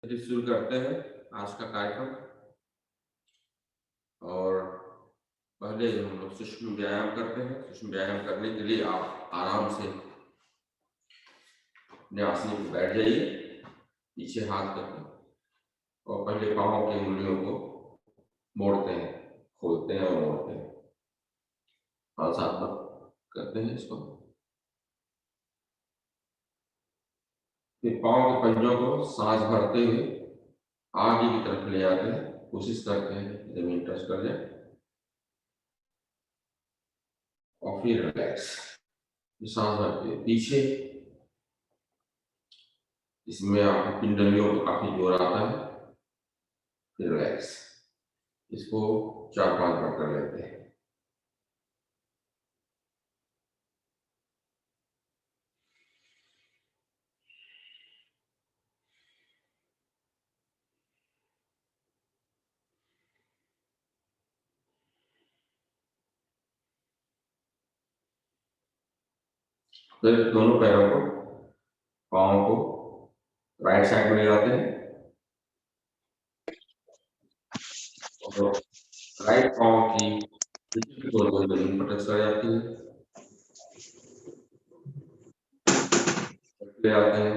चलिए शुरू करते हैं आज का कार्यक्रम। और पहले हम लोग सूक्ष्म व्यायाम करते हैं। सूक्ष्म व्यायाम करने के लिए आप आराम से अपने आसन पर बैठ जाइए, पीछे हाथ करके, और पहले पाँव की उंगलियों को मोड़ते हैं, खोलते हैं और मोड़ते हैं। और साथ में करते हैं इसको। फिर पाँव के पंजों को सांस भरते हुए आगे की तरफ ले आते हैं, कोशिश करते हैं जमीन टच कर जाए, और फिर रिलैक्स। सांस भरते हुए पीछे, इसमें आपकी पिंडलियों को काफी जोर आता है। फिर रिलैक्स। इसको 4-5 बार कर लेते हैं। फिर दोनों पैरों को, पाँव को राइट साइड में ले जाते हैं और राइट पाँव की जमीन पर टच कर जाती है। ले आते हैं,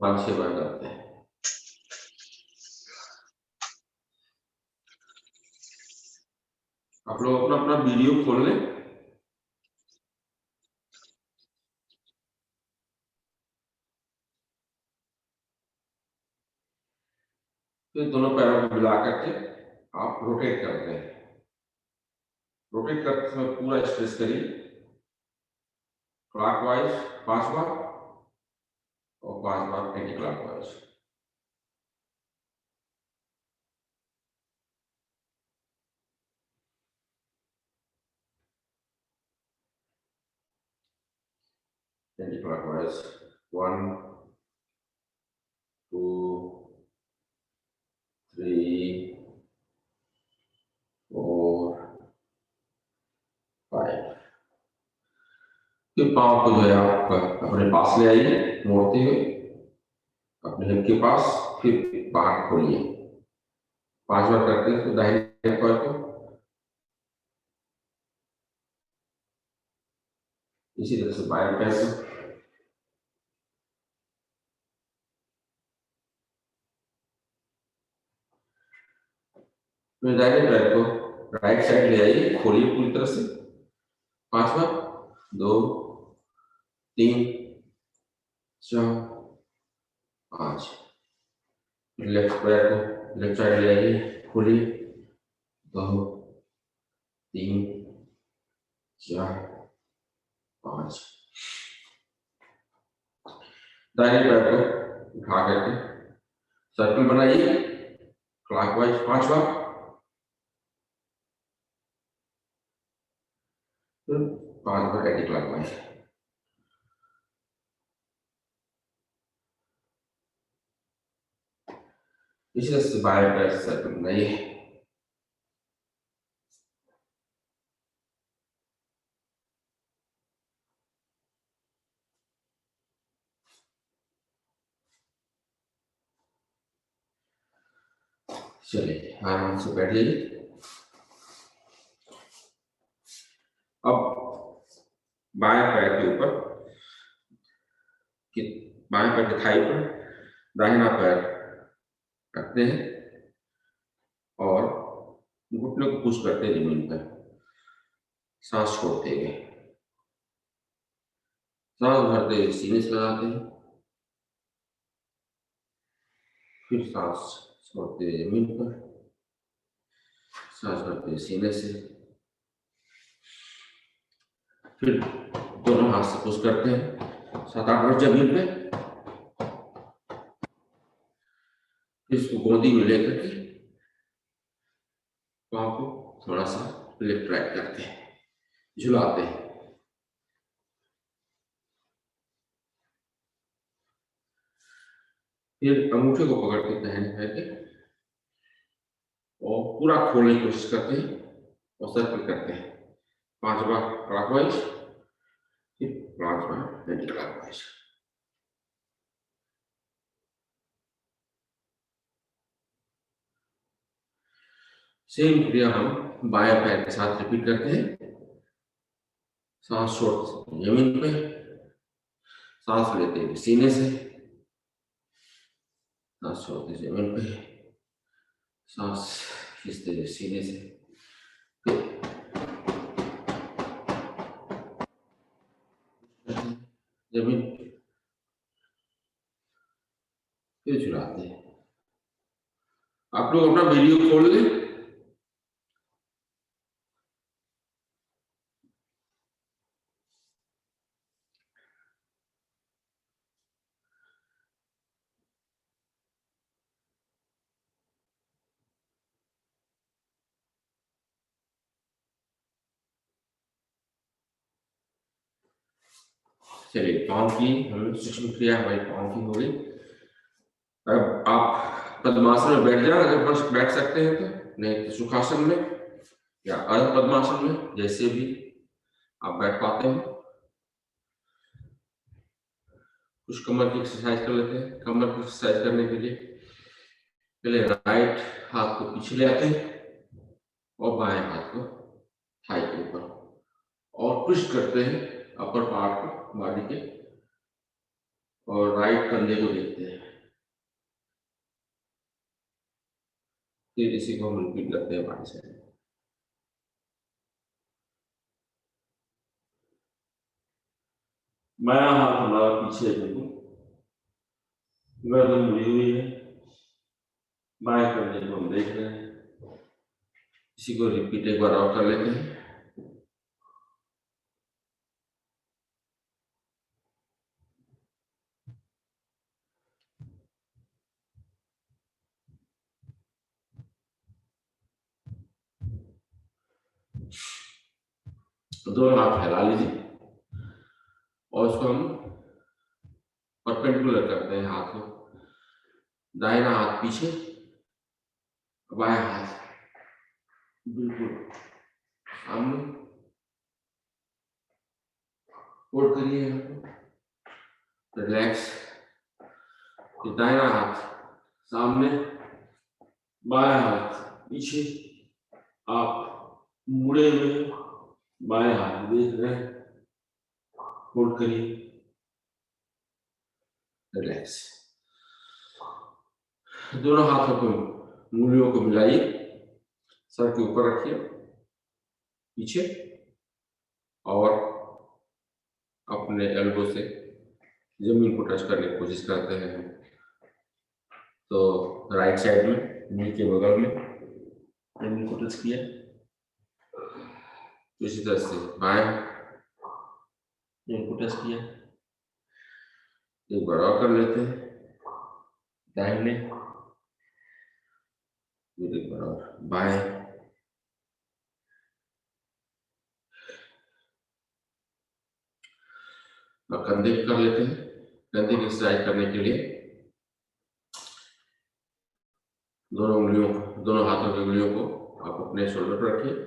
5-6 बार करते हैं। आप लोग अपना अपना वीडियो खोल लें। फिर दोनों पैरों को मिला करके आप रोटेट करते हैं। रोटेट करते समय पूरा स्ट्रेच करिए, क्लॉकवाइज 5 बार और 5 बार एंटी क्लॉकवाइज। Anti clockwise 1, 2, 3, 4, 5। फिर पाँव को जो है आप अपने पास ले आइए, मोड़ते हुए अपने हिप के पास, फिर बाहर खोलिए। 5 बार करते हैं। तो दाहिने पैर को इसी तरह से बाएं पैर को, फिर दाहिने पैर को राइट साइड ले आइए, खोलिए पूरी तरह से। 5 बार, 2, 3, 4, 5। लेफ्ट पैर को लेफ्ट साइड ले आइए, खोलिए। 2, 3, 4, 5। दाहिने पैर को उठा करके सर्कल बनाइए, क्लॉकवाइज 5 बार, फिर 5 बार एंटी क्लॉकवाइज। इसी तरह से बाएं पैर से सर्कल बनाइए। चलिए आराम से बैठ जाइए। अब बाएं पैर के ऊपर, बाएं पैर की थाई पर दाहिना पैर रखते हैं और घुटनों को पुश करते हैं जमीन पर, सांस छोड़ते हुए। सांस भरते हुए सीने से लगाते हैं, फिर सांस छोड़ते हुए जमीन पर, सांस भरते हुए सीने से, फिर दोनों हाथ से पुश करते हैं 7-8 बार जमीन पे। इसको गोदी में लेकर के पाँव को थोड़ा सा लेफ्ट राइट करते हैं, झुलाते हैं। फिर अंगूठे को पकड़ के दाहिने पैर के और पूरा खोलने की कोशिश करते हैं और सर्कल करते हैं। 5 बार क्लॉकवाइज, फिर 5 बार एंटी क्लॉकवाइज। सेम क्रिया हम बाएं पैर के साथ रिपीट करते हैं। सांस छोड़ते जमीन पे, सांस लेते हैं सीने से, सांस छोड़ते जमीन पे, सांस खींचते सीने से, जमीन पे, फिर झुलाते हैं। आप लोग अपना वीडियो खोल लें। चलिए, पाँव की हम सूक्ष्म क्रिया हमारी पाँव की हो गई। अब आप पद्मासन में बैठ जाए, अगर बैठ सकते हैं तो, नहीं तो सुखासन में या अर्ध पद्मासन में, जैसे भी आप बैठ पाते हैं। कुछ कमर की एक्सरसाइज कर लेते हैं। कमर की एक्सरसाइज करने के लिए पहले राइट हाथ को पीछे ले आते हैं और बाएं हाथ को थाई के ऊपर और पुश करते हैं अपर पार्ट को, बॉडी के, और राइट कंधे को देखते हैं। फिर इसी को हम रिपीट करते हैं बाएं साइड। बायां हाथ हमारा पीछे बिल्कुल, गर्दन मुड़ी हुई है, बाएं कंधे को हम देख रहे हैं। इसी को रिपीट एक बार और कर लेते हैं। दोनों हाथ फैला लीजिए और इसको हम परपेंडिकुलर करते हैं हाथ को। दाहिना हाथ पीछे, बायां हाथ बिल्कुल सामने, होल्ड करिए, रिलैक्स। फिर दाहिना हाथ सामने, बायां हाथ पीछे, आप मुड़े हुए बाएं हाथ देख रहे हैं, होल्ड करिए, रिलैक्स। दोनों हाथों को, उंगलियों को मिलाइए, सर के ऊपर रखिए पीछे, और अपने एल्बो से जमीन को टच करने की कोशिश करते हैं। तो राइट साइड में, नी के बगल में जमीन को टच किया, इसी तरह से बाएं जमीन को टच किया। एक बार और कर लेते हैं, दाहिने, फिर एक बार और बाएं, और कंधे कर लेते हैं। कंधे की एक्सरसाइज करने के लिए दोनों उंगलियों को, दोनों हाथों की उंगलियों को आप अपने शोल्डर पर रखिए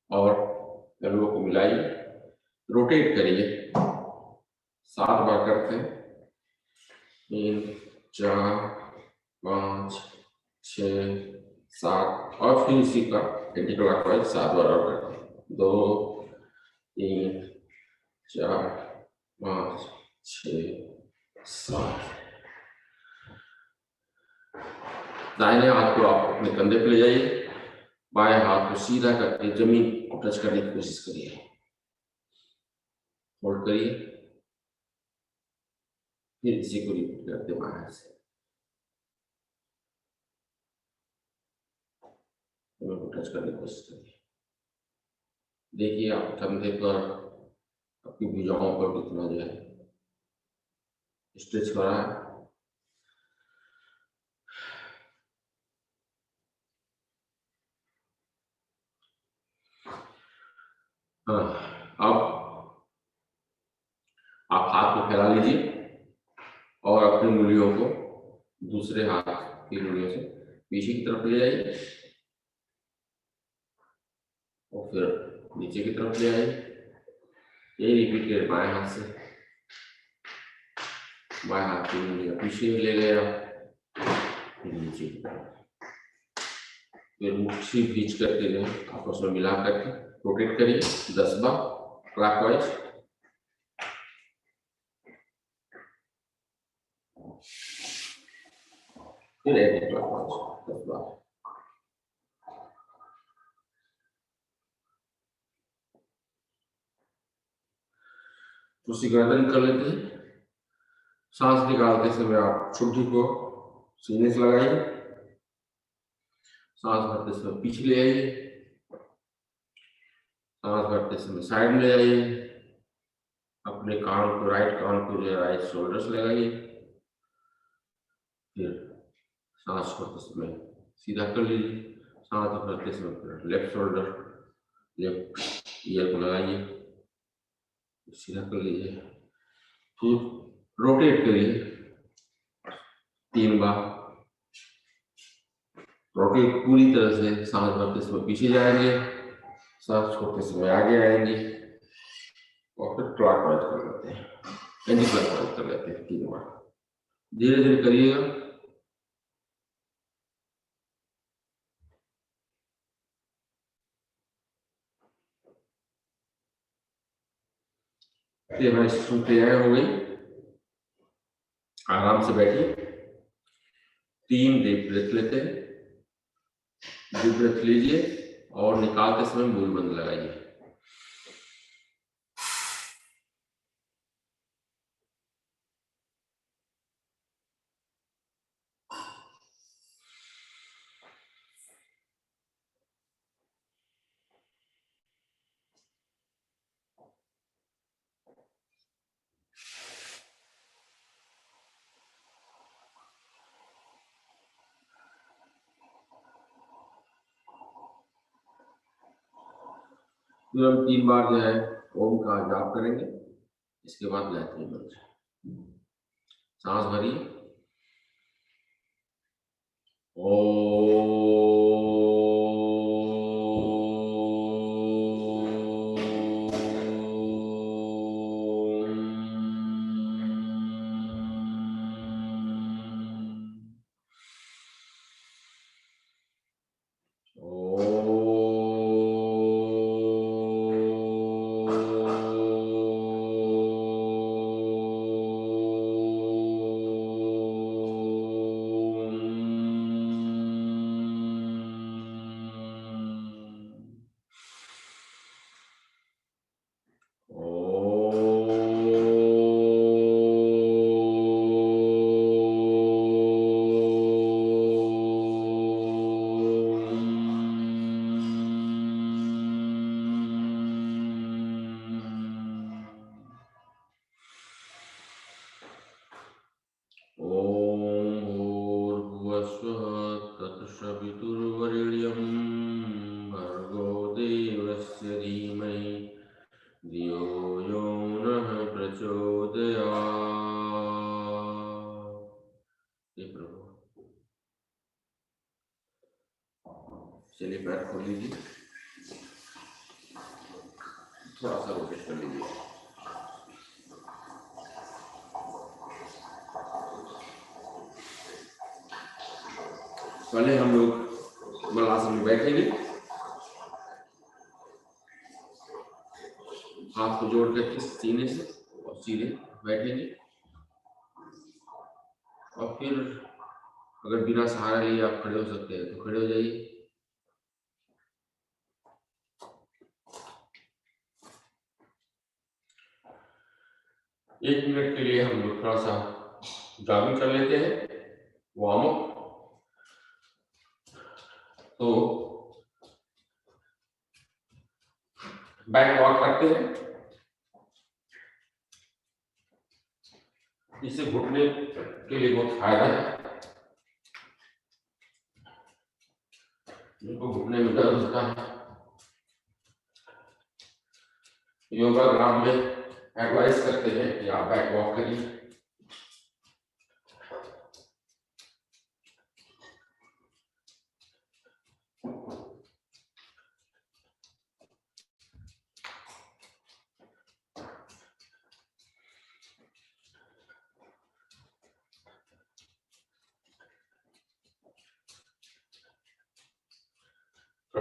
और एल्बो को मिलाइए, रोटेट करिए। 7 बार करते हैं, 3, 4, 5, 6, 7, और फिर इसी का एंटी क्लॉकवाइज 7 बार और करते हैं। 2, 3, 4, 5, 6, 7। दाहिने हाथ को आप अपने कंधे पे ले जाइए, बाएं हाथ को सीधा करके जमीन को टच करने की कोशिश करिए, होल्ड करिए, फिर इसी को रिपीट करते बाएं हाथ से जमीन को टच करने की कोशिश करिए। देखिए आप कंधे पर, आपकी भुजाओं पर कितना जो है स्ट्रेच कर रहा है। हाँ, अब आप हाथ को फैला लीजिए और अपनी उंगलियों को दूसरे हाथ की उंगलियों से पीछे की तरफ ले जाइए और फिर नीचे की तरफ ले आइए। ये रिपीट करें बाएं हाथ से, बाएं हाथ की उंगलियां पीछे ले गए आप, फिर नीचे की तरफ, फिर मुट्ठी भींच करके जो है आपस में मिला करके रोटेट करिए 10 बार क्लॉकवाइज। फिर एंटी क्लॉकवाइज 10 बार। उसी गर्दन कर लेते हैं। सांस निकालते समय आप ठुड्डी को सीने से लगाइए, सांस भरते समय पीछे ले आइए, सांस भरते समय साइड में ले आइए, अपने कान को राइट कान को जो है राइट शोल्डर से लगाइए, फिर सांस छोड़ते समय सीधा कर लीजिए, सांस भरते समय फिर लेफ्ट शोल्डर लेफ्ट ईयर को लगाइए, सीधा कर लीजिए, फिर रोटेट करिए 3 बार। रोटेट पूरी तरह से सांस भरते समय पीछे जाएंगे, सांस छोड़ते समय आगे आएंगे और फिर क्लॉकवाइज कर लेते हैं, एंटी क्लॉकवाइज कर लेते हैं 3 बार। धीरे धीरे करिएगा। हमारी तैयार हो गई। आराम से बैठिए, 3 डीप ब्रेथ लेते हैं, डीप ब्रेथ लीजिए और निकालते समय मुंह बंद लगाइए। फिर हम 3 बार जो है ओम का जाप करेंगे, इसके बाद गायत्री मंत्र। सांस भरिए, तत्सवितुर्वरेण्यं भर्गो देवस्य धीमहि धियो यो नः प्रचोदयात्। हे प्रभु, चलिए पैर खोल लीजिए, थोड़ा सा रोटेट कर लीजिए। पहले हम लोग मलासन में बैठेंगे, हाथ को जोड़ करके सीने से और सीधे बैठेंगे और फिर अगर बिना सहारा लिए आप खड़े हो सकते हैं तो खड़े हो जाइए। एक मिनट के लिए हम लोग थोड़ा सा जॉगिंग कर लेते हैं, वार्म अप। तो बैक वॉक करते हैं, इससे घुटने के लिए बहुत फायदा है। जिनको घुटने में दर्द होता है, योगा ग्राम में एडवाइस करते हैं कि आप बैक वॉक करिए।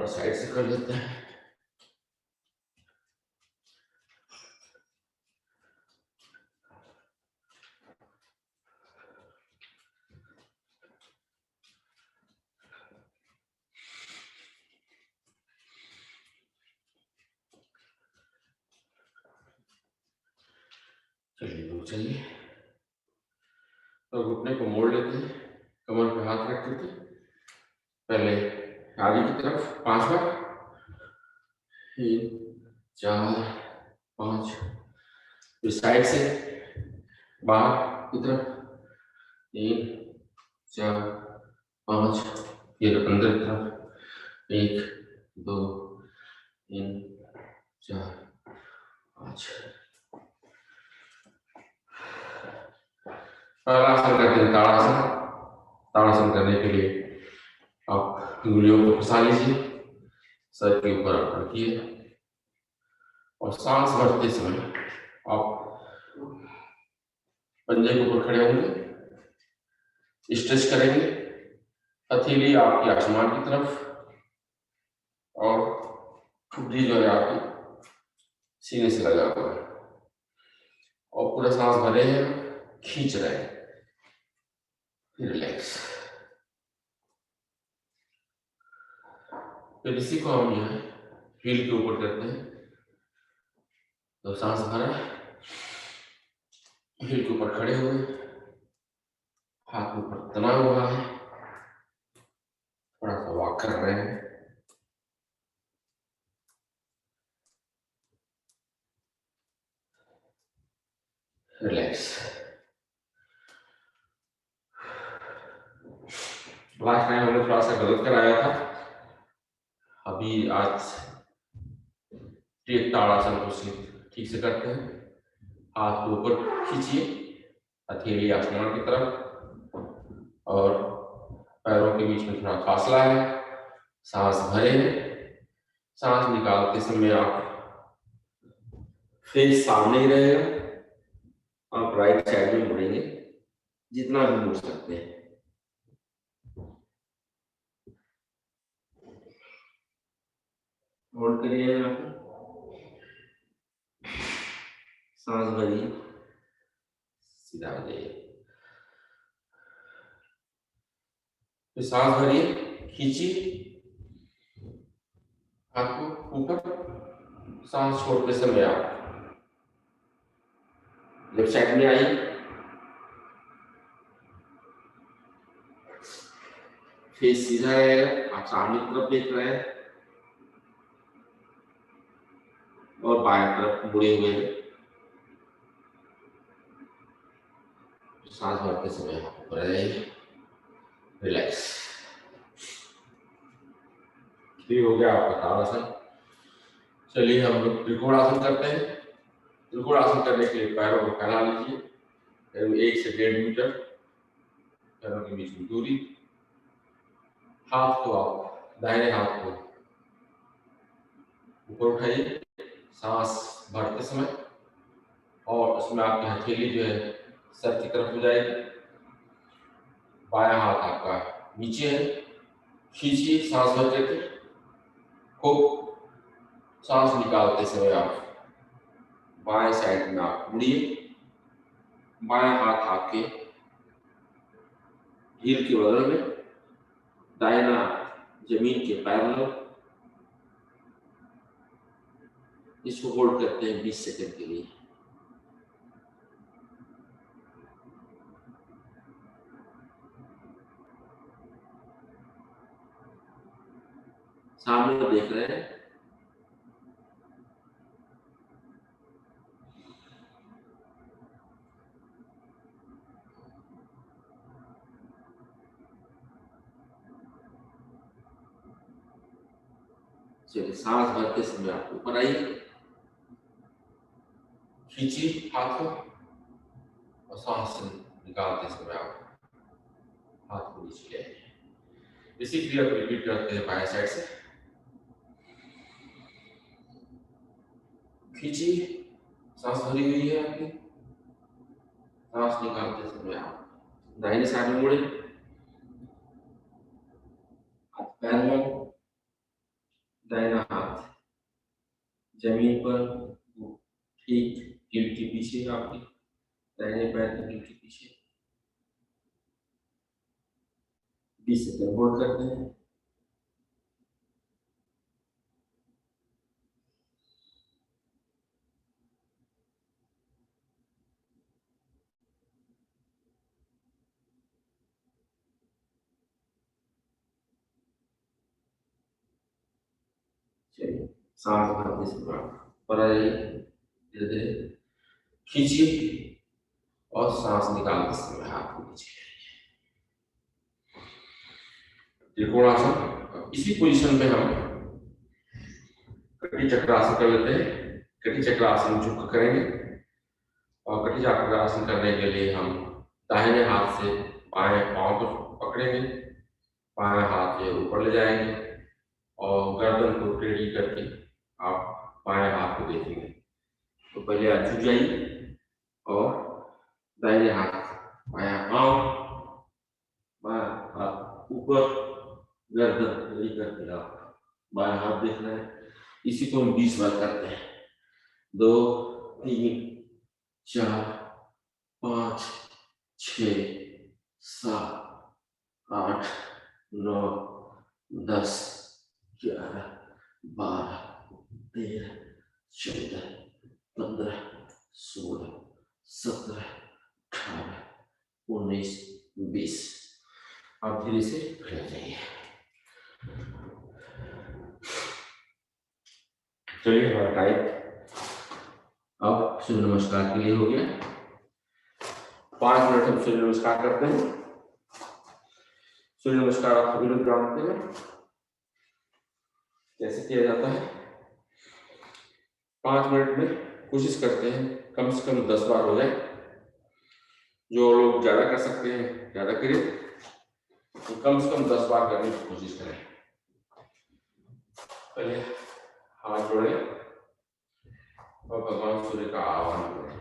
थोड़ा साइड से कर लेते हैं। चलिए तो घुटने को मोड़ लेते हैं, कमर पे हाथ रख देते हैं, पहले आगे की तरफ 5 बार, 3 4 5, फिर साइड से बाहर की तरफ 3 4 5, फिर अंदर की तरफ 1 2 3 4 5। पहला आसन करते हैं ताड़ासन। ताड़ासन करने के लिए आप उंगलियों को फंसा लीजिए, सर के ऊपर रखिए और सांस भरते समय आप पंजे के ऊपर खड़े होंगे, स्ट्रेच करेंगे, हथेली आपकी आसमान की तरफ और ठुड्डी जो है आपकी सीने से लगा हुआ है और पूरा सांस भरे हैं, खींच रहे हैं, फिर रिलैक्स। फिर इसी को हम जो है हील के ऊपर करते हैं। तो सांस भरा, हील के ऊपर खड़े हुए, हाथ ऊपर तना हुआ है, थोड़ा सा वॉक कर रहे हैं, रिलैक्स। लास्ट टाइम हमने थोड़ा सा गलत कराया था, अभी आज ताड़ासन को ठीक से करते हैं। हाथ को ऊपर खींचिए, हथेली आसमान की तरफ और पैरों के बीच में थोड़ा फासला है, सांस भरे, सांस निकालते समय आप फेस सामने ही रहेगा, आप राइट साइड में मुड़ेंगे, जितना भी मुड़ सकते हैं। होल्ड करिए, सांस भरिए, सीधा हो जाइए, फिर सांस भरिए, खींचिए हाथ को ऊपर, सांस छोड़ते समय आप लेफ्ट साइड में आइए, फेस सीधा रहेगा, आप सामने की तरफ देख रहे हैं और बाएं तरफ मुड़े हुए हैं। सांस भरते समय ऊपर आइए, रिलैक्स। ठीक हो गया आपका ताड़ासन। चलिए हम लोग त्रिकोणासन करते हैं। त्रिकोणासन करने के लिए पैरों को फैला लीजिए, 1 से 1.5 मीटर पैरों के बीच में दूरी। हाथ को आप दाहिने हाथ को ऊपर उठाइए सांस भरते समय और उसमें आपकी हथेली जो है सर की तरफ हो जाएगी, बायां हाथ आपका नीचे है, खींचिए सांस भरते थे, खूब सांस निकालते समय आप बाएं साइड में आप मुड़िए, बायां हाथ आपके हील के बगल में, दाहिना जमीन के पैरेलल। इसको होल्ड करते हैं 20 सेकंड के लिए। सामने देख रहे हैं, चलिए सांस भरते समय आप ऊपर आइए, खींचिए हाथ को और सांस निकालते समय आप हाथ को नीचे ले आइए। इसी क्रिया को रिपीट करते हैं बाएं साइड से। खींचिए, सांस भरी हुई है आपकी, सांस निकालते समय आप दाहिने साइड में मुड़े, हाथ पैर में, जमीन पर ठीक रीढ़ के पीछे, आपके दाहिने पैर की रीढ़ के पीछे 20 सेकंड होल्ड करते हैं। चलिए, सांस भरते समय पर आइए, धीरे धीरे खींचिए और सांस निकालते समय हाथ को नीचे त्रिकोणासन। इसी पोजीशन में हम कटी चक्रासन कर लेते हैं। कटी चक्रासन झुक करेंगे और कटी चक्रासन करने के लिए हम दाहिने हाथ से बाएं पांव को पकड़ेंगे, बाएं हाथ से ऊपर ले जाएंगे और गर्दन को टेढ़ी करके आप बाएं हाथ को देखेंगे। तो पहले आप झुक जाइए और दाहिने हाथ बायां पांव, बायां हाथ ऊपर, गर्दन टेढ़ी करके आप बायां हाथ देख रहे हैं। इसी को हम 20 बार करते हैं। 2 3 4 5 6 7 8 9 10 11 12 13 14 15 16 17 18 19 20। आप धीरे से खड़े जाइए। चलिए, हमारा टाइम अब सूर्य नमस्कार के लिए हो गया। 5 मिनट हम सूर्य नमस्कार करते हैं। सूर्य नमस्कार आप सभी लोग जानते हैं कैसे किया जाता है। 5 मिनट में कोशिश करते हैं कम से कम 10 बार हो जाए। जो लोग ज्यादा कर सकते हैं ज्यादा करें, तो कम से कम 10 बार करने की कोशिश करें। पहले हाथ जोड़े और भगवान सूर्य का आह्वान करें।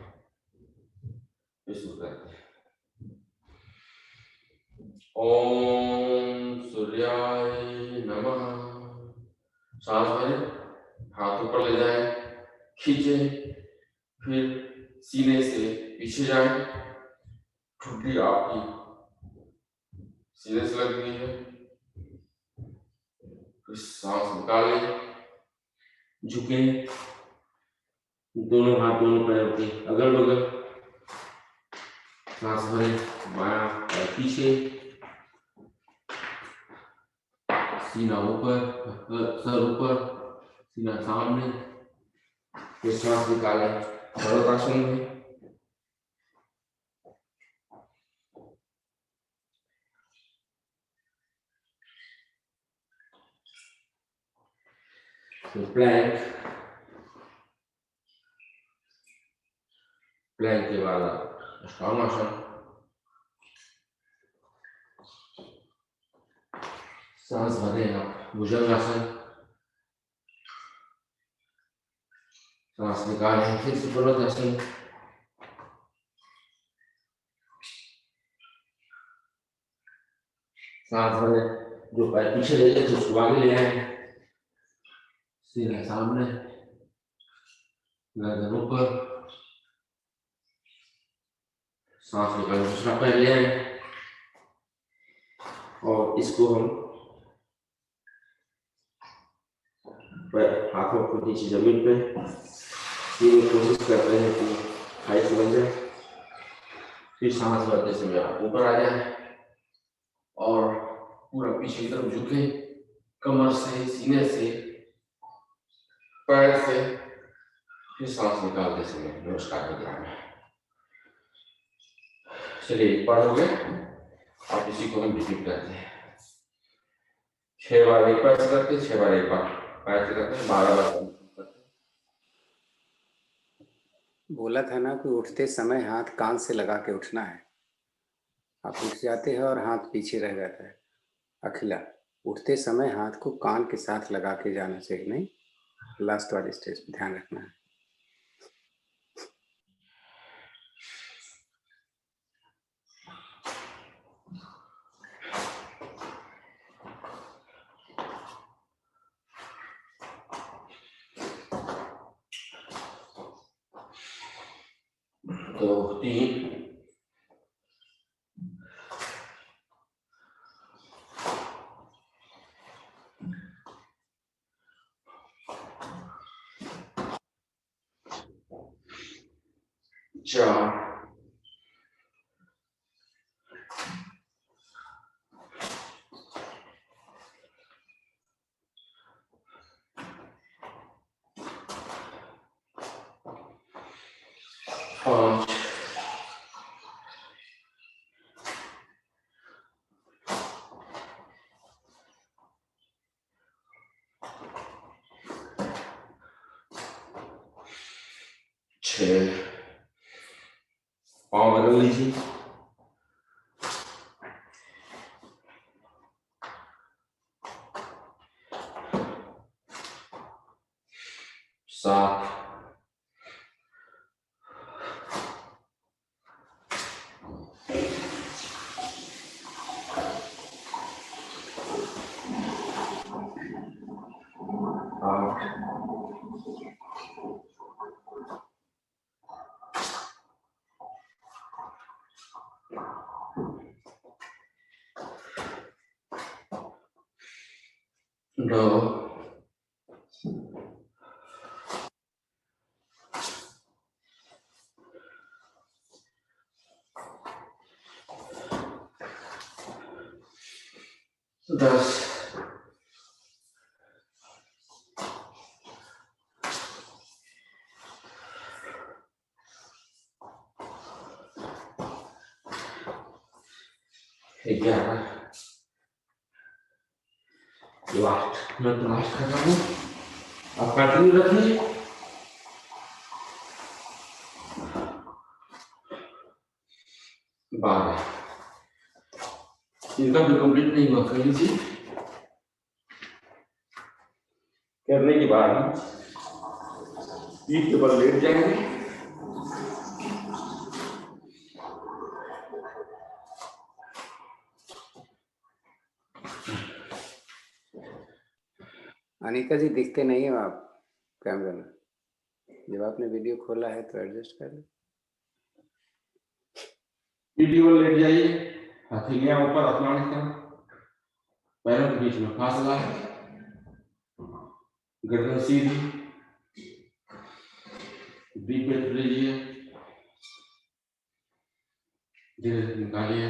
ओम सूर्याय नमः। सांस भरें, हाथ ऊपर ले जाएं, खींचे, फिर सीने से पीछे जाएं। ठुड्डी आपकी सीने से लग गई है। फिर सांस निकालें, झुकें, दोनों हाथ दोनों पैरों के अगल बगल। सांस भरें, बायां पैर पीछे, सीना ऊपर, सर ऊपर, सीना सामने। फिर सांस निकालें, सर्वासन में। प्लैंक, प्लैंक के बाद अष्टांगासन, सांस भरें आप भुजंगासन, सांस निकालें, फिर से पुनर्दर्शन, सांस भरें, जो पैर पीछे ले जाए उसको आगे ले आए, सीना सामने, गर्दन ऊपर, सांस निकालें, दूसरा पैर ले आए और इसको हम हाथों को नीचे जमीन पे, ये कोशिश कर रहे हैं कि हाइट बन जाए। फिर सांस भरते समय आप ऊपर आ जाए और पूरा पीछे की तरफ झुके, कमर से, सीने से, पैर से। फिर सांस निकालते समय नमस्कार मुद्रा में। चलिए, एक बार हो गया। आप इसी को हम रिपीट करते हैं। 6 बार एक पैर से करते हैं, 6 बार एक बार पैर से करते हैं, 12 बार करते हैं। बोला था ना कि उठते समय हाथ कान से लगा के उठना है। आप उठ जाते हैं और हाथ पीछे रह जाता है। अखिला, उठते समय हाथ को कान के साथ लगा के जाना चाहिए, नहीं लास्ट वाली स्टेज पे ध्यान रखना है। 2 3 4 5 6 पाँव बदल लीजिए 7 8 9 10 11 लास्ट मैं लास्ट कर रहा हूँ आप कंटिन्यू रखिए 12 इनका भी कंप्लीट नहीं हुआ कर लीजिए करने के बाद पीठ के बल लेट जाएंगे अनिका जी दिखते नहीं हो आप कैमरे में, जब आपने वीडियो खोला है तो एडजस्ट कर लो। वीडियो लेट जाइए हथेलियां ऊपर आसमान की तरफ पैरों के बीच में फासला गर्दन सीधी डीप ब्रीथ लीजिए धीरे धीरे निकालिए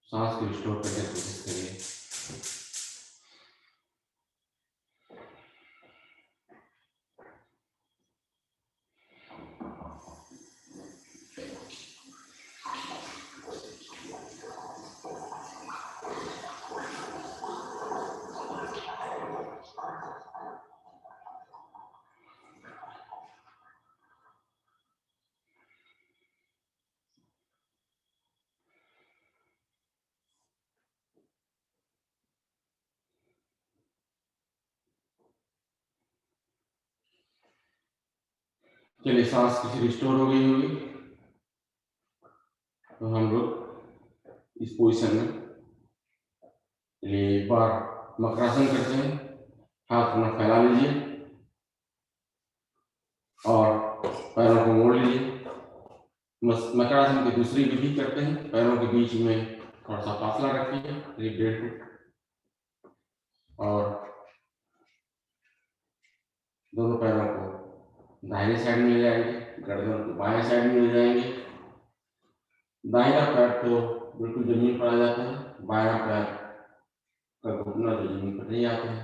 सांस को रिस्टोर करने की कोशिश करिए चलिए सांस किसी रिस्टोर हो गई होगी तो हम लोग इस पोजीशन में एक बार मकरासन करते हैं हाथ अपना फैला लीजिए और पैरों को मोड़ लीजिए मकरासन की दूसरी विधि करते हैं पैरों के बीच में थोड़ा सा फासला रखिए करीब 1.5 फुट और दोनों पैरों को दाहिने साइड में ले जाएंगे गर्दन को बाएं साइड में ले जाएंगे दाहिना पैर तो बिल्कुल जमीन पर आ जाता है बायां पैर का घुटना जो जमीन पर नहीं आता है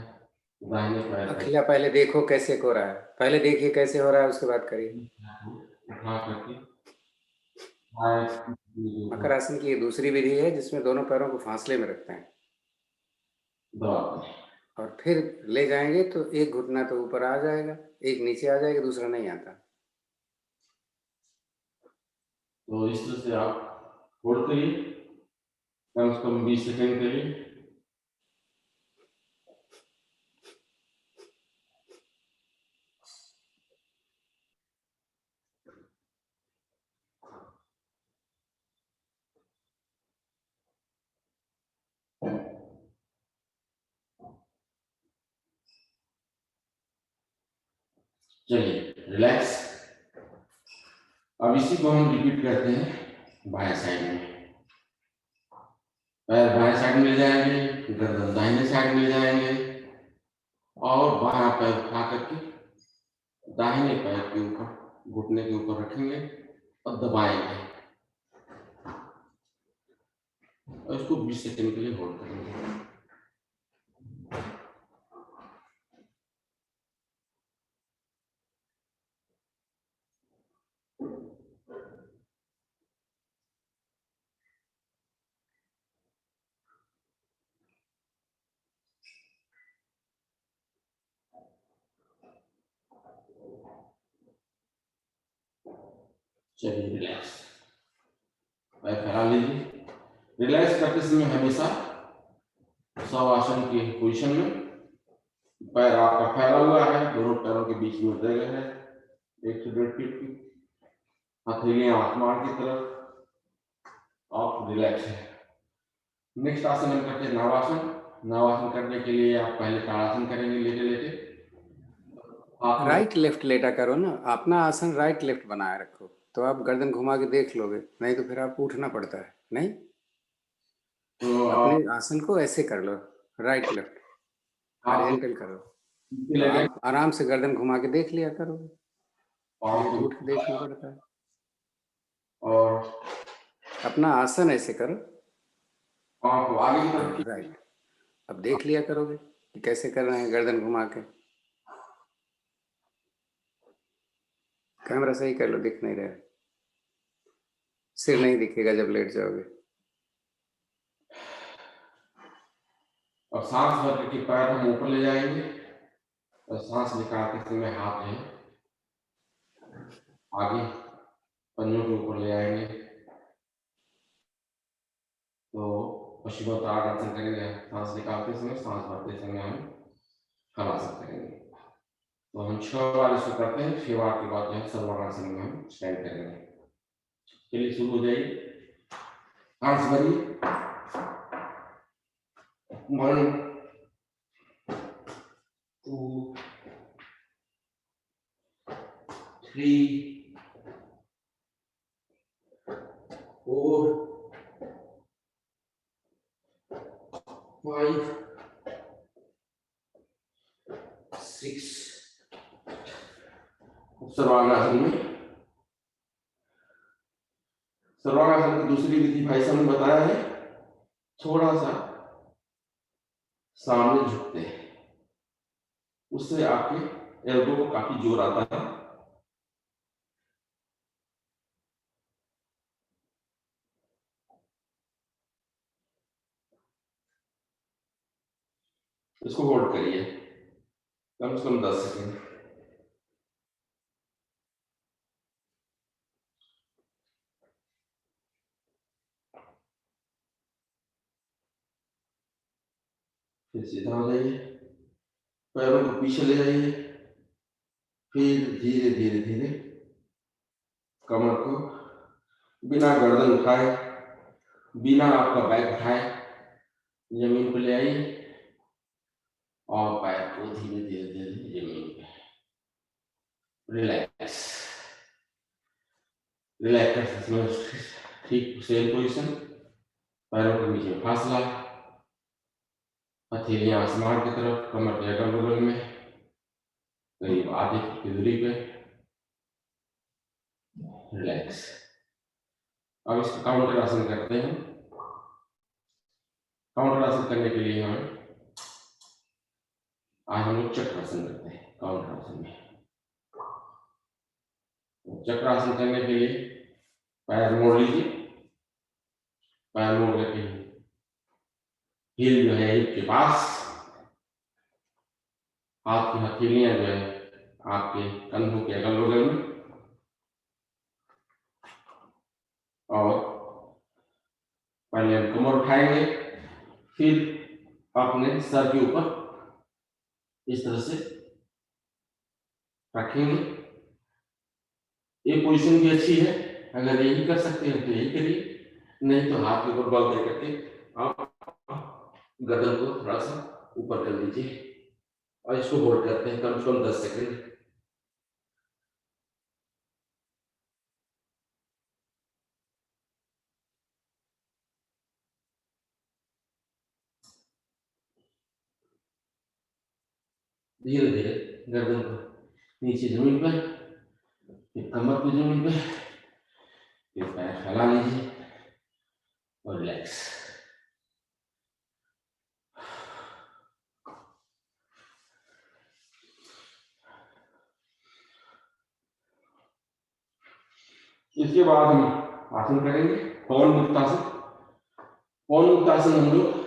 दाहिने पैर अखिला पहले देखो कैसे हो रहा है, पहले देखिए कैसे हो रहा है उसके बाद करिए। उठा करके मकर आसन की ये दूसरी विधि है जिसमें दोनों पैरों को फासले में रखते हैं और फिर ले जाएंगे तो एक घुटना तो ऊपर आ जाएगा, एक नीचे आ जाएगा, दूसरा नहीं आता। तो इस तरह से आप होल्ड करिए कम से कम 20 सेकेंड के लिए चलिए रिलैक्स अब इसी को हम रिपीट करते हैं बाएं साइड में। पैर बाएं साइड में ले जाएंगे, गर्दन दाहिने साइड में ले जाएंगे और बायां पैर उठा करके दाहिने पैर के ऊपर घुटने के ऊपर रखेंगे और दबाएंगे और इसको 20 सेकंड के लिए होल्ड करेंगे। चलिए रिलैक्स, पैर फैला लीजिए। रिलैक्स करते समय हमेशा शवासन की पोजीशन में पैर आपका फैला हुआ है, दोनों पैरों के बीच में जगह है 1 से 1.5 फीट की, हथेलियां आसमान की तरफ और रिलैक्स है। नेक्स्ट आसन हम करते हैं नवासन। नवासन करने के लिए आप पहले ताड़ासन करेंगे लेटे लेटे। राइट लेफ्ट लेटा करो ना, अपना आसन राइट लेफ्ट बनाए रखो, तो आप गर्दन घुमा के देख लोगे, नहीं तो फिर आपको उठना पड़ता है। नहीं, तो अपने आसन को ऐसे कर लो, राइट लेफ्ट हॉरिजॉन्टल करो, तो आप आराम से गर्दन घुमा के देख लिया करोगे, नहीं तो उठ के देखना पड़ता है। और अपना आसन ऐसे करो, आगे की तरफ राइट। अब देख लिया करोगे कि कैसे कर रहे हैं गर्दन घुमा के। कैमरा सही कर लो, दिख नहीं रहा, सिर नहीं दिखेगा जब लेट जाओगे। और सांस भर के पैर हम ऊपर ले जाएंगे और सांस निकालते समय हाथ है आगे पंजों के ऊपर ले आएंगे, तो पश्चिमोत्तानासन करेंगे। सांस निकालते समय, सांस भरते समय हम हलासन करेंगे। तो हम 6 बार इसको करते हैं, 6 बार के बाद जो है सर्वांगासन में हम स्टैंड करेंगे। चलिए शुरू हो जाइए। सांस भरिए, 1 2 3 4 5 6। सर्वांगासन में, सर्वांगासन की दूसरी विधि भाई साहब ने बताया है, थोड़ा सा सामने झुकते हैं, उससे आपके एल्बो को काफी जोर आता है। इसको होल्ड करिए कम से कम 10 सेकंड। फिर सीधा हो जाइए, पैरों को पीछे ले जाइए, फिर धीरे धीरे धीरे कमर को बिना गर्दन उठाए, बिना आपका बैक उठाए जमीन पर ले आइए और पैर को धीरे धीरे धीरे जमीन पे रिलैक्स, रिलैक्स ठीक सेम पोजीशन, पैरों के बीच में फासला, हथेलियां आसमान की तरफ, कमर के अगल बगल में करीब आधे की दूरी पे, रिलैक्स। अब इसका काउंटर आसन करते हैं। काउंटर आसन करने के लिए आज हम लोग चक्रासन करते हैं। काउंटर आसन में चक्रासन करने के लिए पैर मोड़ लीजिए, पैर मोड़ करके हील जो है हिप के पास, हाथ की हथेलियां जो है आपके कंधों के अगल बगल में, और पहले हम कमर उठाएंगे, फिर अपने सर के ऊपर इस तरह से रखेंगे। ये पोजीशन भी अच्छी है, अगर यही कर सकते हैं तो यही करिए, नहीं तो हाथ के ऊपर बल दे करके आप गर्दन को थोड़ा सा ऊपर कर लीजिए और इसको होल्ड करते हैं कम से कम 10 सेकंड। धीरे धीरे गर्दन को नीचे जमीन पर, फिर कमर को जमीन पर, फिर पैर फैला लीजिए और रिलैक्स। इसके बाद हम आसन करेंगे पवन मुक्तासन। पवन मुक्तासन हम लोग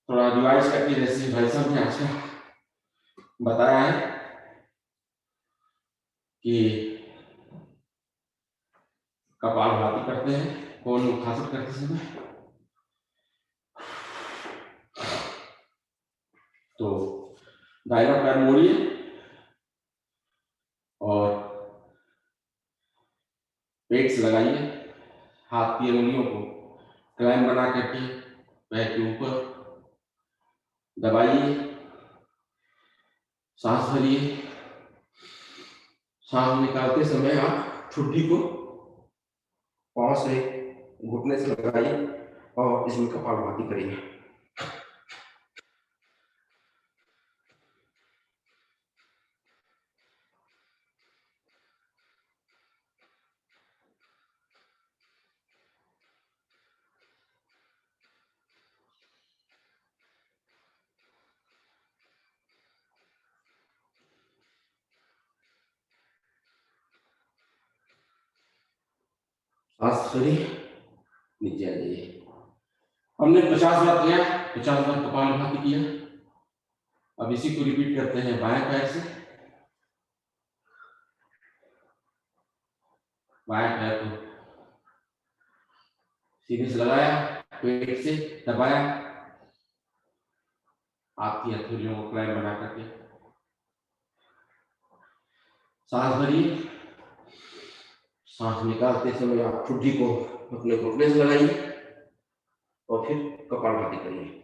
थोड़ा रिवाइज करके, जैसे भाई साहब ने आज का बताया है कि कपालभाति करते हैं पवन मुक्तासन करते समय, तो दाहिना पैर मोड़िए और पेट से लगाइए, हाथ की उंगलियों को क्लैम बना करके पैर के ऊपर दबाइए, सांस भरिए। सांस निकालते समय आप ठुड्डी को पांव से घुटने से लगाइए और इसमें कपालभाति करिए। सांस छोड़िए, नीचे आ जाइए। हमने 50 बार किया, 50 बार कपालभाति किया। अब इसी को रिपीट करते हैं बाएं पैर से। बाएं पैर को सीने से लगाया, पेट से दबाया, हाथ की हथेलियों को क्लैम बना करके सांस भरिए। सांस निकालते समय आप ठुड्डी को अपने घुटने से लगाइए और फिर कपालभाति करिए।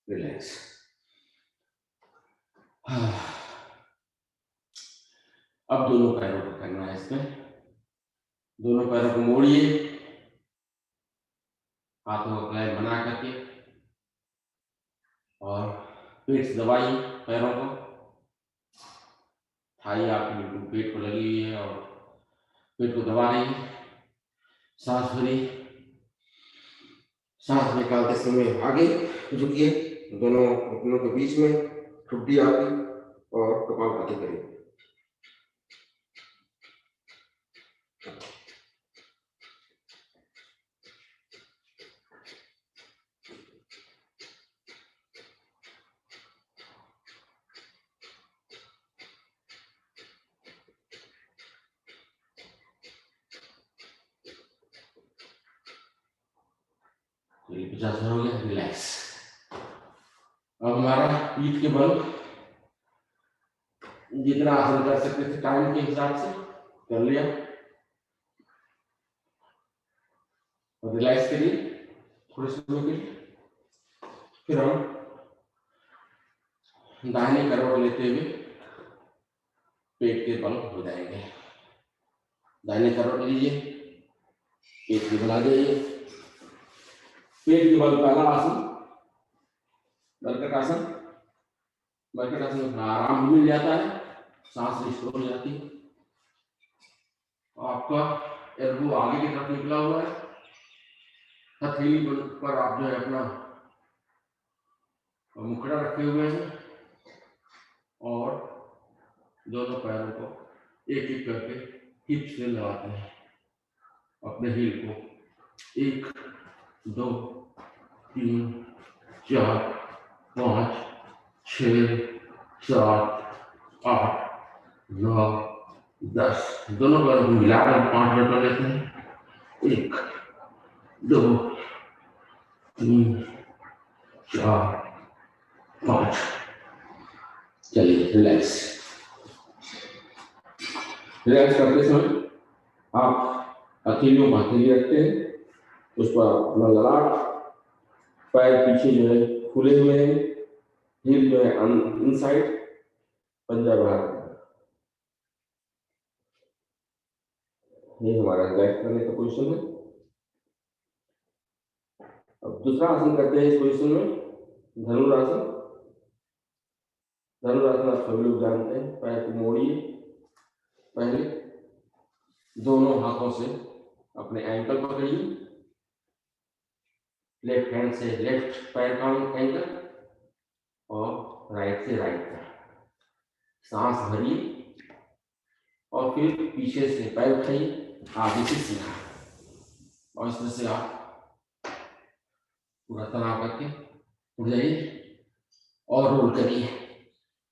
रिलैक्स। अब दोनों पैरों को करना है इसमें। दोनों पैरों को मोड़िए, हाथों को क्लैम बना करके और पेट से दबाइए पैरों को। थाई आपकी बिल्कुल पेट को लगी हुई है और पेट को दबा रही है। सांस भरिए। सांस निकालते समय आगे झुकिए, दोनों घुटनों के बीच में ठुड्डी आपकी और कपालभाति करिए। हो गया, रिलैक्स। अब हमारा पीठ के बल जितना आसन कर सकते थे टाइम के हिसाब से कर लिया और रिलैक्स करिए थोड़े समय के लिए। फिर हम दाहिने करवट लेते हुए पेट के बल हो जाएंगे। दाहिने करवट लीजिए, पेट के बल आ जाइए। पेट के बल पहला आसन मरकट आसन। मरकट आसन में आराम मिल जाता है, सांस रिस्टोर हो जाती है। आपका एल्बो आगे की तरफ निकला हुआ है, हथेली पर आप जो है अपना मुखड़ा रखे हुए हैं और दोनों पैरों को एक एक करके हिप से लगाते हैं अपने हील को। 1 2 3 4 5 6 7 8 9 10। दोनों पैरों को मिलाकर 5 बार लेते हैं। 1 2 3 4 5। चलिए रिलैक्स। रिलैक्स करते समय आप हथेलियों पर हथेली रखते हैं उस पर अपना ललाट, पैर पीछे जो है खुले हुए हैं, हील जो है इनसाइड, पंजा बाहर। ये हमारा रिलैक्स करने का पोजीशन है। अब दूसरा आसन करते हैं इस पोजीशन में, धनुरासन। धनुरासन आप सभी लोग जानते हैं। पैर को मोड़िए, पहले दोनों हाथों से अपने एंकल पकड़िए, लेफ्ट हैंड से लेफ्ट पैर का एंकल और राइट से राइट का। सांस भरिए और फिर पीछे से पैर उठाइए, आगे से सीधा, और इस तरह से आप पूरा तनाव करके उठ जाइए और रोल करिए।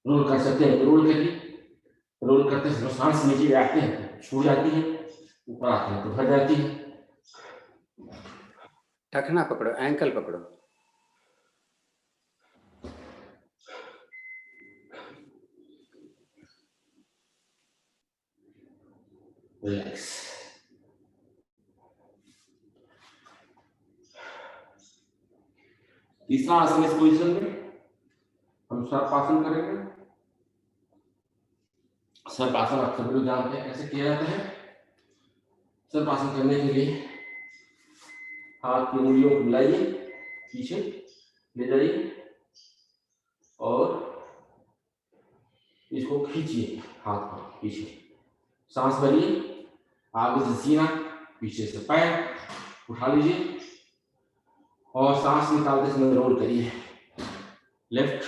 रोल कर सकते हैं तो रोल करिए। रोल करते समय सांस नीचे आते हैं छूट जाती है, ऊपर आते हैं तो भर जाती है। टखना पकड़ो, एंकल पकड़ो। रिलैक्स। तीसरा आसन, इस पोजीशन में हम सर्पासन करेंगे। सर्पासन आप सभी लोग जानते हैं कैसे किया जाता है। सर्पासन करने के लिए हाथ की उंगलियों को मिलाइए, पीछे ले जाइए और इसको खींचिए, हाथ को पीछे, सांस भरिए, आगे से सीना, पीछे से पैर उठा लीजिए और सांस निकालते समय रोल करिए, लेफ्ट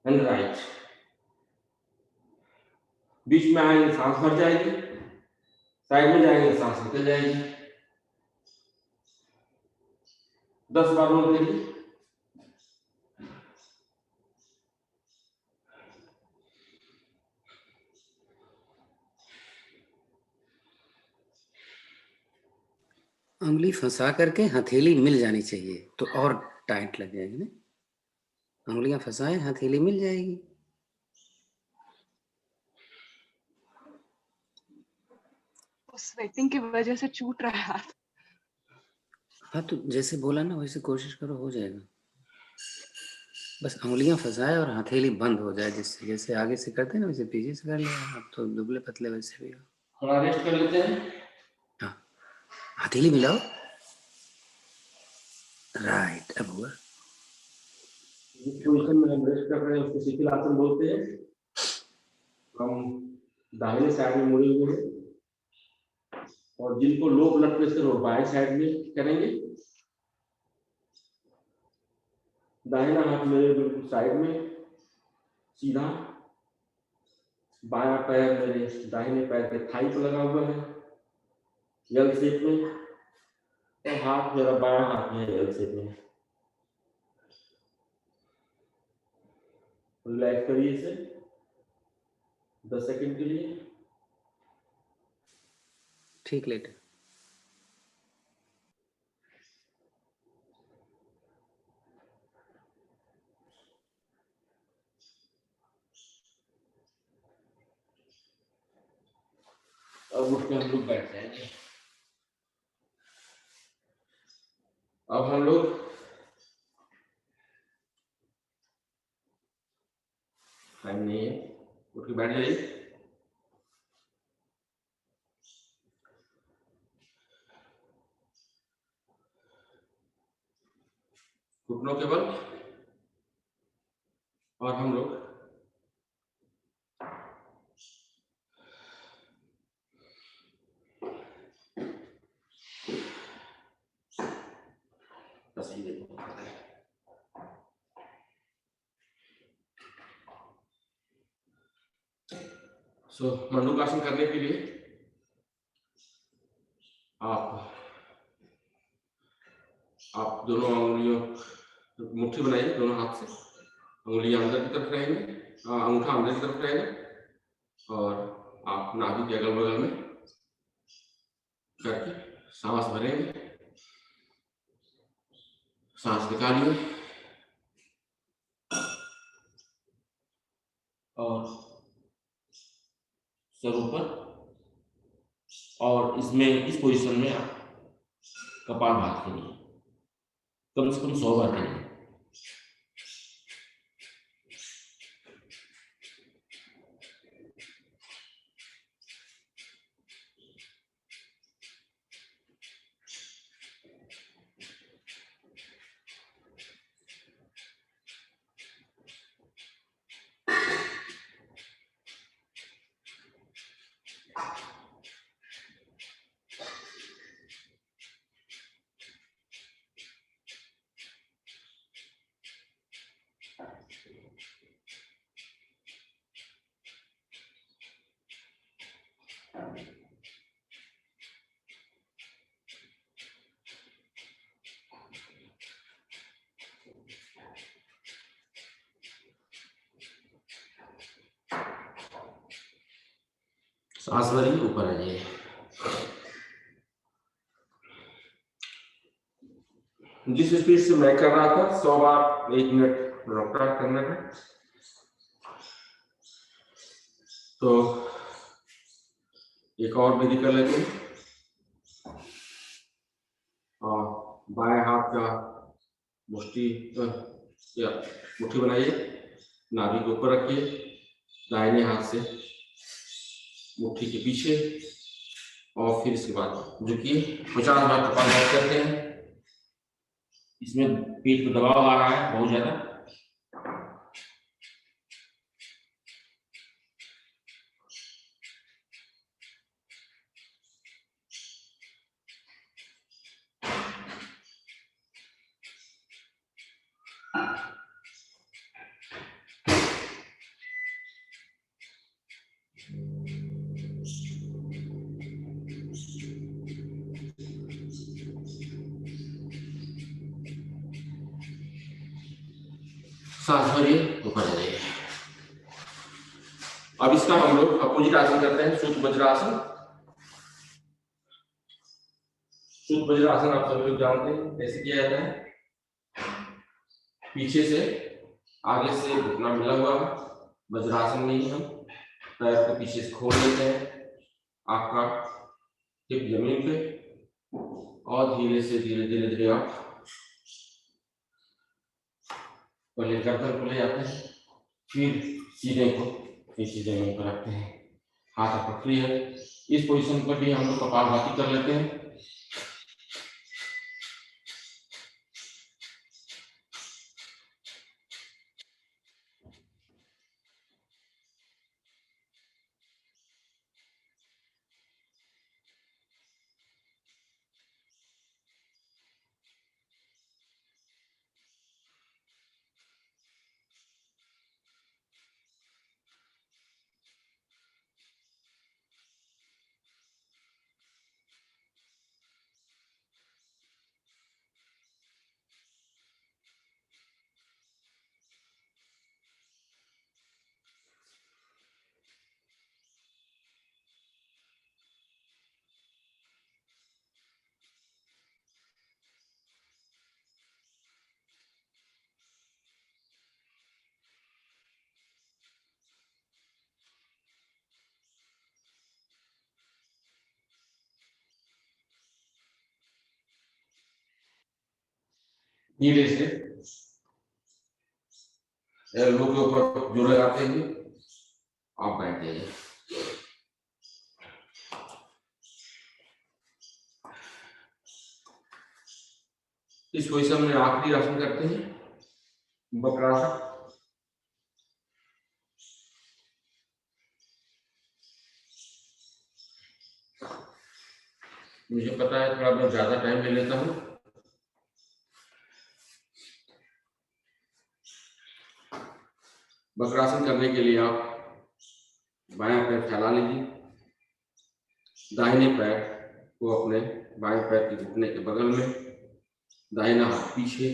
एंड राइट। बीच में आएंगे सांस भर जाएगी, साइड में जाएंगे सांस निकल जाएगी। 10 बार रोल करिए। उंगली फंसा करके हथेली मिल जानी चाहिए तो और टाइट लग जाएगी ना। उंगलियां फंसाए, हथेली मिल जाएगी। स्वेटिंग की वजह से छूट रहा है हाथ। हाँ, तो जैसे बोला ना वैसे कोशिश करो, हो जाएगा। बस उंगलियां फंसाए और हथेली बंद हो जाए, जिससे जैसे आगे से करते हैं ना वैसे पीछे से कर लिया। अब तो दुबले पतले वैसे भी हो। थोड़ा रेस्ट कर लेते हैं। हाँ, हथेली मिलाओ, राइट। अब हुआ। जिस पोजीशन में हम रेस्ट कर रहे हैं उसको शिथिल आसन बोलते हैं। हम दाहिने साइड में मुड़े हुए हैं और जिनको लो ब्लड प्रेशर हो बाएं साइड में करेंगे। दाहिना हाथ मेरे बिल्कुल साइड में सीधा, बायां पैर मेरे दाहिने पैर के थाई पर लगा हुआ है एल शेप में, और हाथ मेरा बायां हाथ में एल शेप में। रिलैक्स करिए इसे 10 सेकंड के लिए। ठीक लेटे। अब उठ के हम लोग बैठ जाएंगे। अब हम लोग टाइम नहीं है, उठ के बैठ जाइए। घुटनों के बल, और हम लोग मंडूकासन करने के लिए आप दोनों उंगलियों मुट्ठी बनाइए, दोनों हाथ से उंगलियां अंदर की तरफ रहेंगे, अंगूठा अंदर की तरफ रहेगा और आप नाभि के अगल बगल में करके सांस भरेंगे, सांस निकालिए और सर ऊपर। और इसमें इस पोजीशन में आप कपालभाति के लिए, कम से कम 100 बार करिए। सांस भरिए, ऊपर आ जाइए। जिस स्पीड से मैं कर रहा था 100 बार 1 मिनट रफ्तार करना है। तो एक और विधि कर लेते हैं। और बाएं हाथ का मुट्ठी या मुट्ठी बनाइए, नाभि के ऊपर रखिए, दाहिने हाथ से मुट्ठी के पीछे, और फिर इसके बाद झुकिए। 50 बार कपालभाति करते हैं। इसमें पेट पे दबाव आ रहा है बहुत ज्यादा। सांस भरिए, ऊपर जाइए। अब इसका हम लोग अपोजिट आसन करते हैं, सूत्र वज्रासन। सूत्र वज्रासन आप सभी लोग जानते हैं कैसे किया जाता है। पीछे से आगे से घुटना मिला हुआ है, वज्रासन में ही हम पैर को पीछे से खोल लेते हैं, आपका हिप जमीन पे, और धीरे से धीरे धीरे धीरे आप पहले गर्दन को ले जाते हैं, फिर सीधे को नीचे जमीन पर रखते हैं, हाथ आपका फ्री है। इस पोजीशन पर भी हम लोग कपालभाति कर लेते हैं। धीरे से एल्बो के ऊपर जो लगाते हैं आप बैठ जाइए। इस पोजीशन में आखिरी आसन करते हैं, वक्रासन। मुझे पता है थोड़ा मैं ज्यादा टाइम ले लेता हूँ। वक्रासन करने के लिए आप बायां पैर फैला लीजिए, दाहिने पैर को अपने बाएं पैर के घुटने के बगल में, दाहिना हाथ पीछे,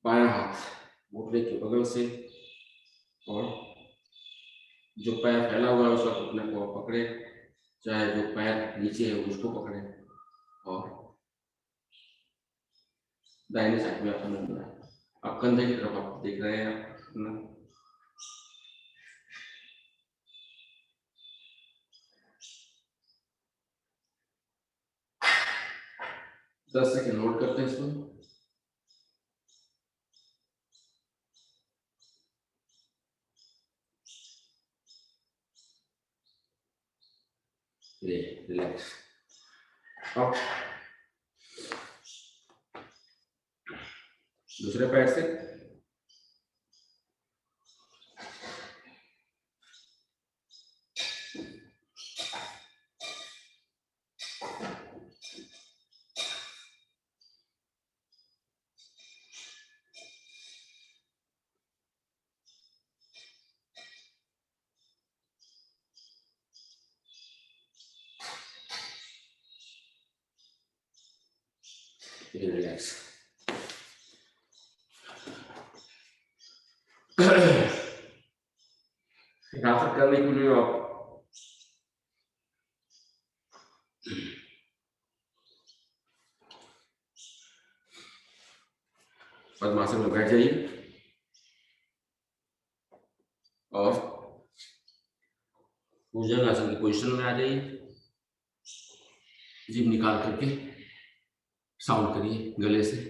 बायां हाथ घुटने के बगल से, और जो पैर फैला हुआ है उसका घुटने को पकड़े, चाहे जो पैर नीचे है उसको पकड़े, और दाहिने साइड में आपका मुंह है। आप कंधे की तरफ आप देख रहे हैं अपना। 10 सेकंड नोट करते हैं इसमें। रिलैक्स। अब दूसरे पैर से रिलैक्स। हिफाजत करने के लिए आप पद्मासन में बैठ जाइए और भुजंगासन की पोजीशन में आ जाइए। जीभ निकाल करके साउंड करिए गले से।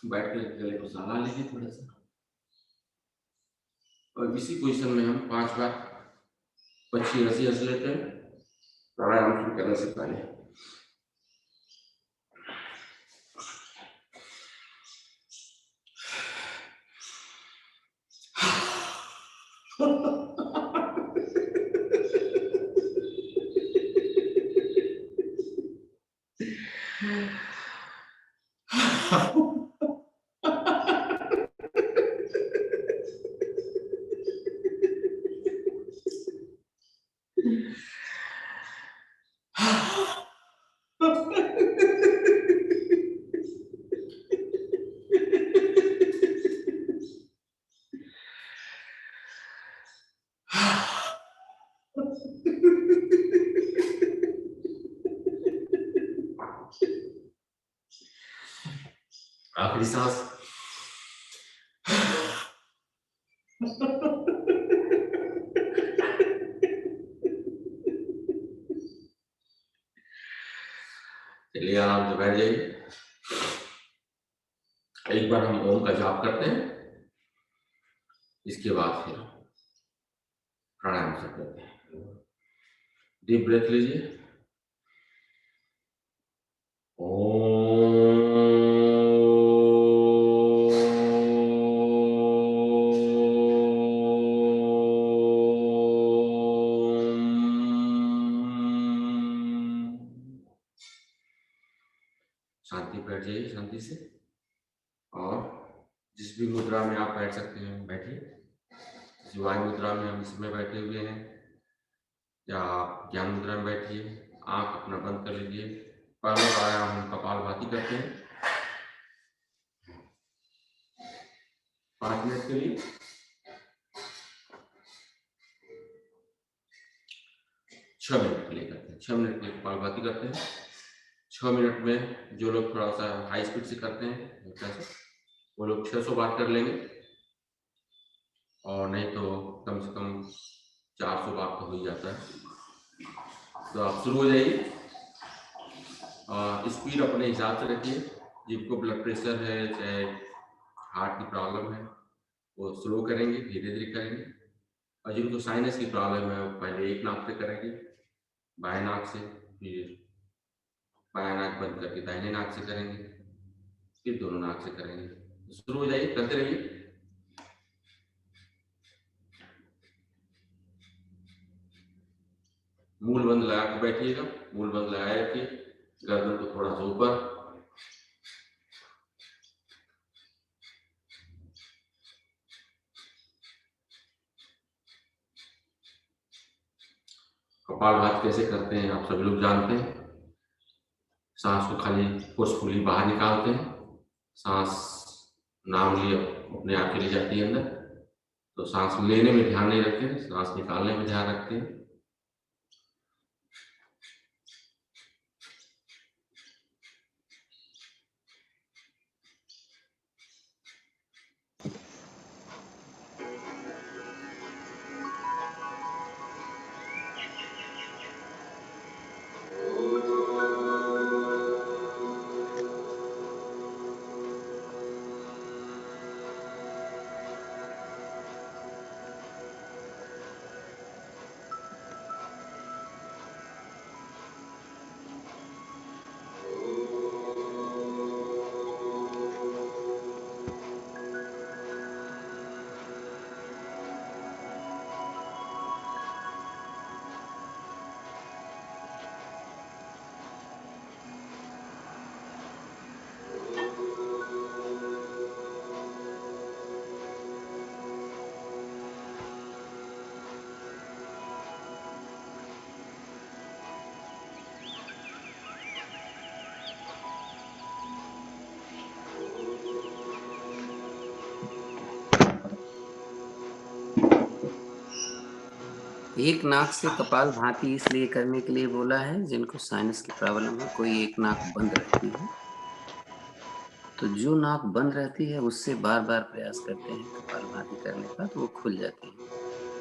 बैठ के गले को साला लीजिए थोड़ा सा और इसी पोजीशन में हम 5 बार पक्षी हंसी हंस लेते हैं प्राणायाम शुरू करने से पहले। आखिरी सांस। चलिए आराम से बैठ जाइए। एक बार हम ओम का जाप करते हैं, इसके बाद फिर प्राणायाम से करते हैं। डीप ब्रेथ लीजिए। शांति बैठ जाइए शांति से और जिस भी मुद्रा में आप बैठ सकते हैं बैठिए। वायु मुद्रा में हम इसमें बैठे हुए हैं या आप ज्ञान मुद्रा में बैठिए। आंख अपना बंद कर लीजिए। पहले प्राणायाम हम कपालभाति करते हैं 5 मिनट के लिए। 6 मिनट के लिए करते हैं। 6 मिनट के लिए कपालभाति करते हैं। 6 मिनट में जो लोग थोड़ा सा हाई स्पीड से करते हैं वो लोग 600 बार कर लेंगे और नहीं तो कम से कम 400 बार तो हो ही जाता है। तो आप शुरू हो जाइए। स्पीड अपने हिसाब से रखिए। जिनको ब्लड प्रेशर है चाहे हार्ट की प्रॉब्लम है वो स्लो करेंगे, धीरे धीरे करेंगे। और जिनको साइनस की प्रॉब्लम है वो पहले एक नाक से करेंगे, बाएं नाक से, फिर बाएं नाक बंद करके दाहिने नाक से करेंगे, फिर दोनों नाक से करेंगे। तो शुरू हो जाइए, करते रहिए। मूल बंद लगा के बैठिएगा। मूल बंद लगाए रखिए, गर्दन को थोड़ा सा ऊपर। कपालभाति कैसे करते हैं आप सभी लोग जानते हैं। सांस को खाली फोर्सफुली बाहर निकालते हैं। सांस नाम लिए अपने आप चली जाती है अंदर। तो सांस लेने में ध्यान नहीं रखते, सांस निकालने में ध्यान रखते हैं। एक नाक से कपाल भाती इसलिए करने के लिए बोला है जिनको साइनस की प्रॉब्लम है, कोई एक नाक बंद रहती है, तो जो नाक बंद रहती है उससे बार बार प्रयास करते हैं कपाल भाती करने का तो वो खुल जाती है।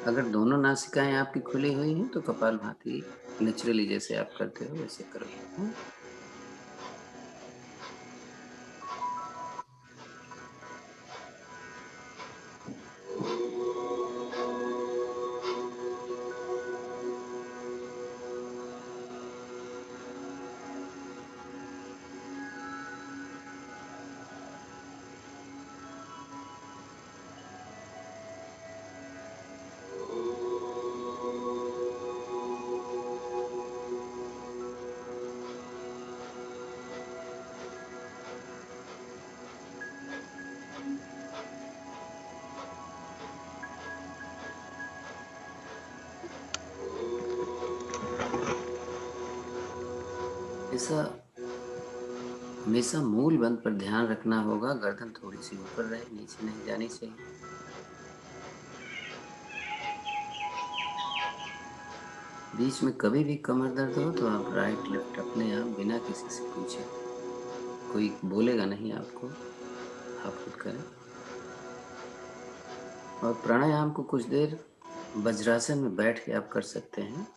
अगर दोनों नासिकाएं आपकी खुली हुई हैं तो कपाल भाती नेचुरली जैसे आप करते हो वैसे करो। हाँ? ऐसा हमेशा मूल बंद पर ध्यान रखना होगा, गर्दन थोड़ी सी ऊपर रहे, नीचे नहीं जानी चाहिए। बीच में कभी भी कमर दर्द हो तो आप राइट लेफ्ट अपने आप बिना किसी से पूछे, कोई बोलेगा नहीं आपको, आप खुद करें। और प्राणायाम को कुछ देर वज्रासन में बैठ के आप कर सकते हैं।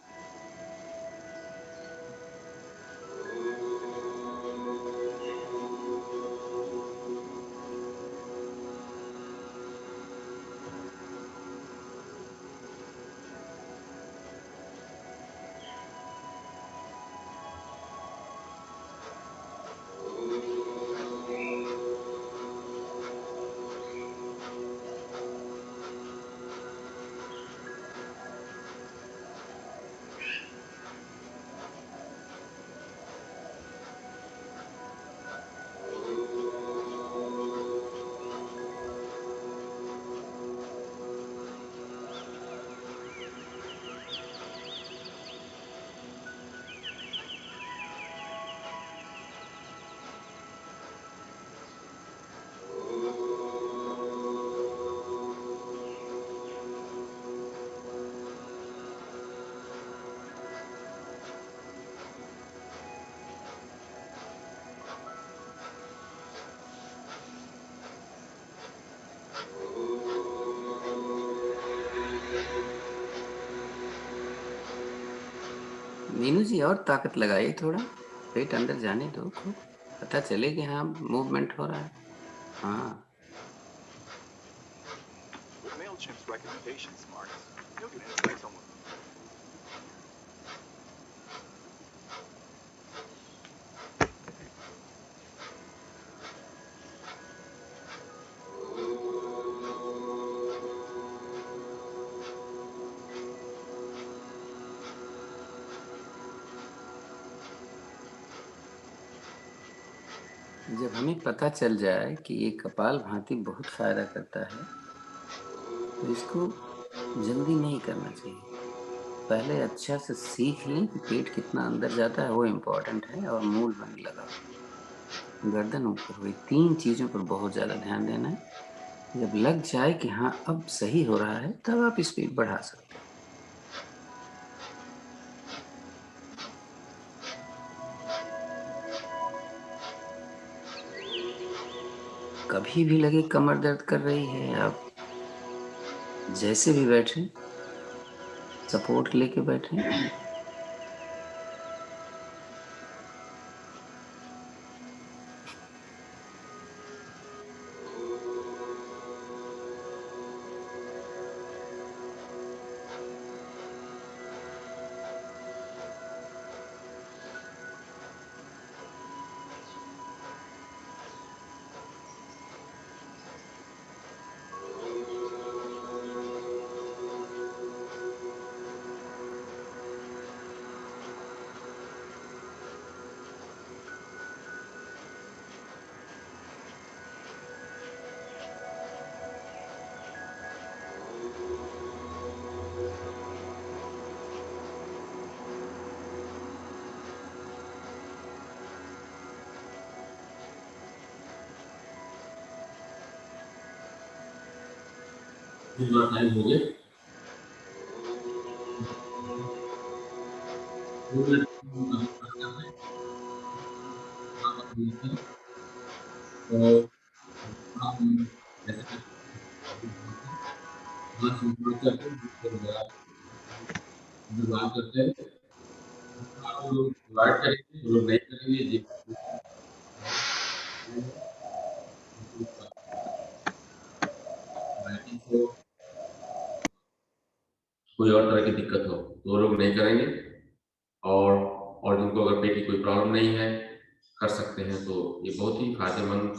मीनू जी और ताकत लगाइए थोड़ा, पेट अंदर जाने दो, खूब पता चले कि हाँ मूवमेंट हो रहा है। हाँ With MailChimp's recommendation smarts, you'll get insights on जब हमें पता चल जाए कि ये कपाल भाती बहुत फायदा करता है तो इसको जल्दी नहीं करना चाहिए। पहले अच्छा से सीख लें कि पेट कितना अंदर जाता है, वो इम्पोर्टेंट है। और मूल बंद लगाओ, गर्दन ऊपर हुई, 3 चीज़ों पर बहुत ज़्यादा ध्यान देना है। जब लग जाए कि हाँ अब सही हो रहा है, तब आप स्पीड बढ़ा सकते हैं। कभी भी लगे कमर दर्द कर रही है, आप जैसे भी बैठे, सपोर्ट लेके बैठे, टाइम हो गया। तो हम ऐसे बात करते हैं, आप लोग डिवाइड करेंगे, जो लोग नहीं करेंगे जी राइटिंग को कोई और तरह की दिक्कत हो तो वो लोग नहीं करेंगे, और जिनको अगर पेट की कोई प्रॉब्लम नहीं है कर सकते हैं, तो ये बहुत ही फायदेमंद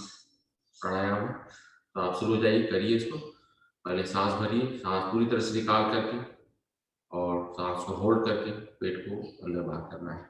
प्राणायाम है। तो आप शुरू हो जाइए, करिए इसको। पहले सांस भरिए, सांस पूरी तरह से निकाल करके और सांस को होल्ड करके पेट को अंदर बाहर करना है।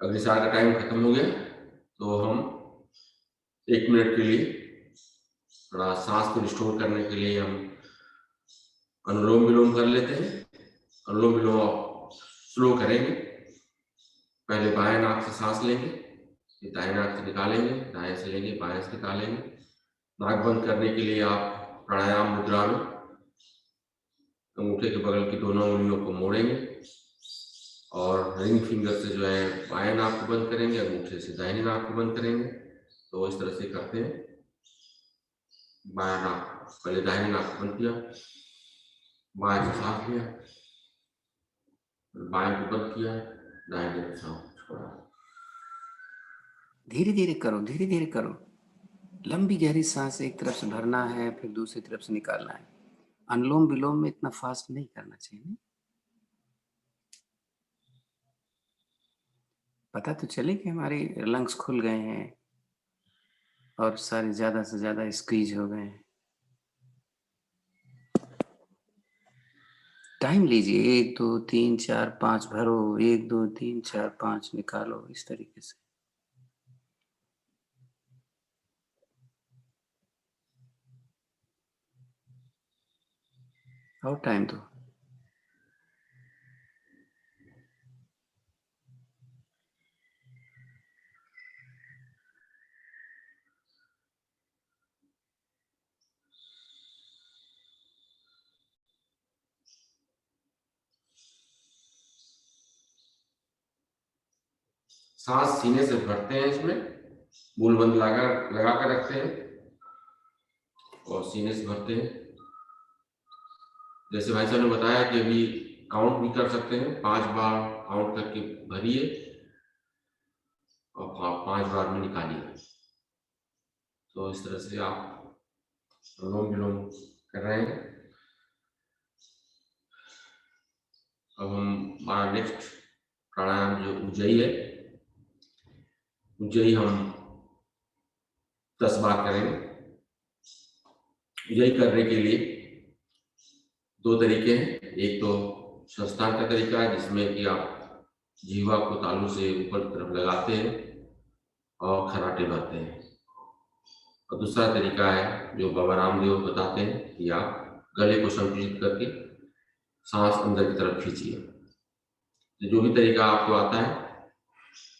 अग्निसार का टाइम खत्म हो गया, तो हम 1 मिनट के लिए थोड़ा सांस को रिस्टोर करने के लिए हम अनुलोम विलोम कर लेते हैं। अनुलोम विलोम आप स्लो करेंगे। पहले बाएं नाक से सांस लेंगे, फिर दाएं नाक से निकालेंगे, दाएं से लेंगे, बाएं से निकालेंगे। नाक बंद करने के लिए आप प्राणायाम मुद्रा में अंगूठे के बगल की दोनों उंगलियों को मोड़ेंगे और रिंग फिंगर से जो है बाएं नाक को बंद करेंगे, अंगूठे से दाहिने नाक को बंद करेंगे। तो इस तरह से करते हैं। बायां नाक, पहले दाहिने नाक को बंद किया, बाएं से सांस लिया, बाएं को बंद किया, दाहिने से सांस छोड़ा। धीरे धीरे करो, धीरे धीरे करो। लंबी गहरी सांस एक तरफ से भरना है, फिर दूसरी तरफ से निकालना है। अनुलोम विलोम में इतना फास्ट नहीं करना चाहिए नहीं? पता तो चले कि हमारे लंग्स खुल गए हैं और सारे ज्यादा से ज्यादा स्क्वीज हो गए हैं। टाइम लीजिए, 1 2 3 4 5 भरो, 1 2 3 4 5 निकालो, इस तरीके से। और टाइम दो। सांस सीने से भरते हैं, इसमें बूंद बंद लगा कर रखते हैं और सीने से भरते हैं। जैसे भाई साहब ने बताया कि अभी काउंट भी कर सकते हैं, 5 बार काउंट करके भरिए और 5 बार में निकालिए। तो इस तरह से आप अनुलोम विलोम कर रहे हैं। अब हमारा नेक्स्ट प्राणायाम जो उज्जयी है, उज्जयी हम 10 बार करेंगे। उज्जयी करने के लिए 2 तरीके हैं। एक तो संस्थान का तरीका है जिसमें कि आप जीवा को तालू से ऊपर की तरफ लगाते हैं और खराटे भरते हैं। और दूसरा तरीका है जो बाबा रामदेव बताते हैं कि आप गले को संकुचित करके सांस अंदर की तरफ खींचिए। तो जो भी तरीका आपको आता है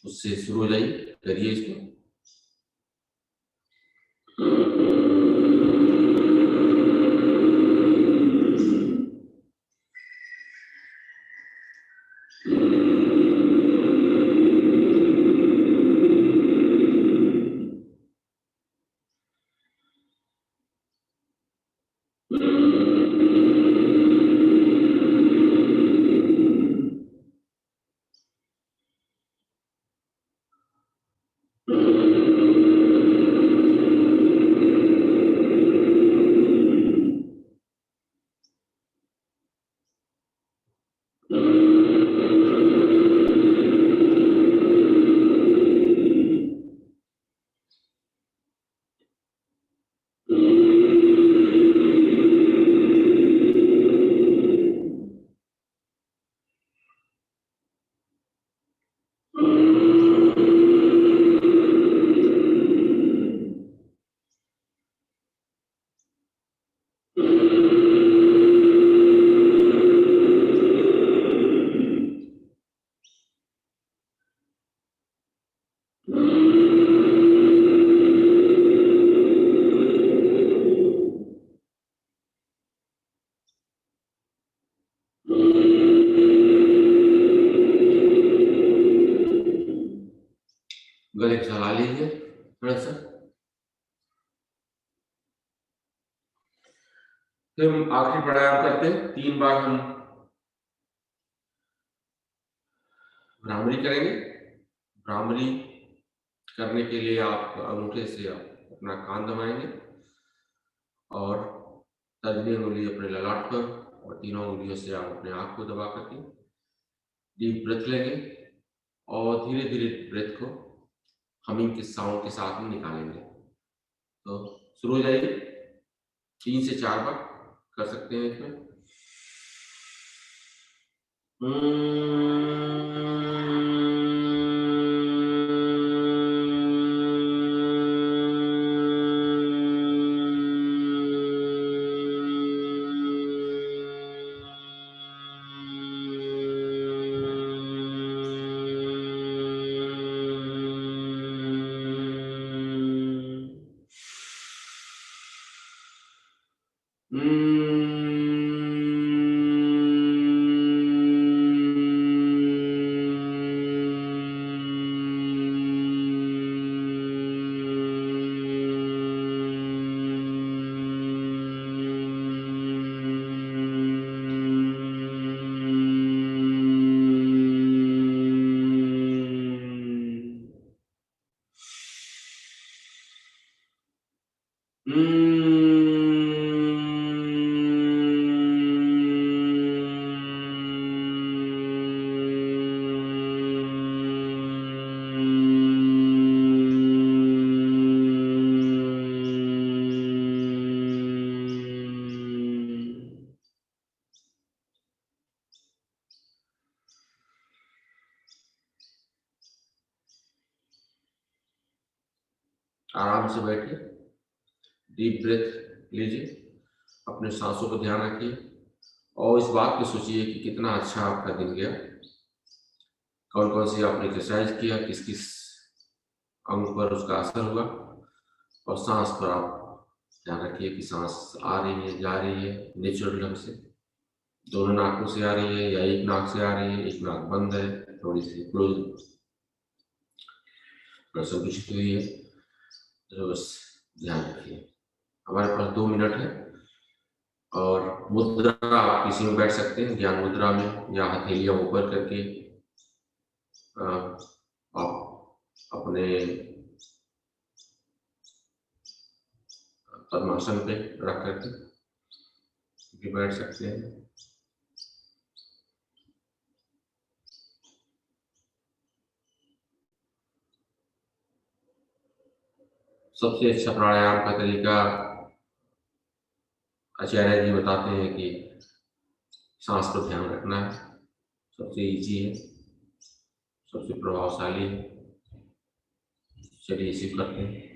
उससे शुरू हो जाइए, करिए इसको। गले को चला लीजिए थोड़ा सा। फिर हम आखिरी प्राणायाम करते हैं। 3 बार हम भ्रामरी करेंगे। भ्रामरी करने के लिए आप अंगूठे से अपना कान दबाएंगे और तर्जनी उंगली अपने ललाट पर और तीनों उंगलियों से आप अपने आंख को दबा करके डीप ब्रेथ लेंगे और धीरे धीरे ब्रेथ को हमिंग के साउंड के साथ में निकालेंगे। तो शुरू हो जाइए। 3 से 4 बार कर सकते हैं इसमें। आराम से बैठिए, डीप ब्रेथ लीजिए, अपने सांसों पर ध्यान रखिए और इस बात को सोचिए कि कितना अच्छा आपका दिन गया, कौन कौन सी आपने एक्सरसाइज किया, किस किस अंग पर उसका असर हुआ, और सांस पर आप ध्यान रखिए कि सांस आ रही है, जा रही है नेचुरल ढंग से, दोनों नाकों से आ रही है या एक नाक से आ रही है, एक नाक बंद है, थोड़ी सी क्लोज संकुचित हुई है, तो बस ध्यान रखिए। हमारे पास 2 मिनट है और मुद्रा आप किसी में बैठ सकते हैं, ज्ञान मुद्रा में, या हथेलियां ऊपर करके आप अपने पद्मासन पे रख करके बैठ सकते हैं। सबसे अच्छा प्राणायाम का तरीका आचार्य जी बताते हैं कि सांस पर ध्यान रखना है, सबसे इजी है, सबसे प्रभावशाली है। चलिए इसी करते हैं।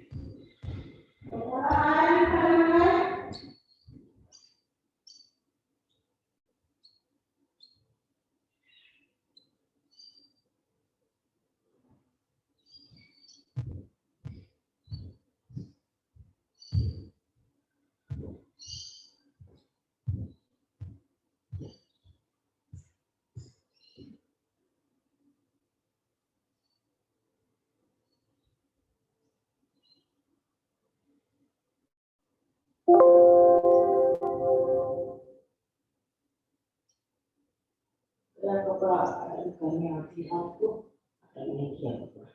कपड़ा करने आती है आपको, नहीं किया कपड़ा।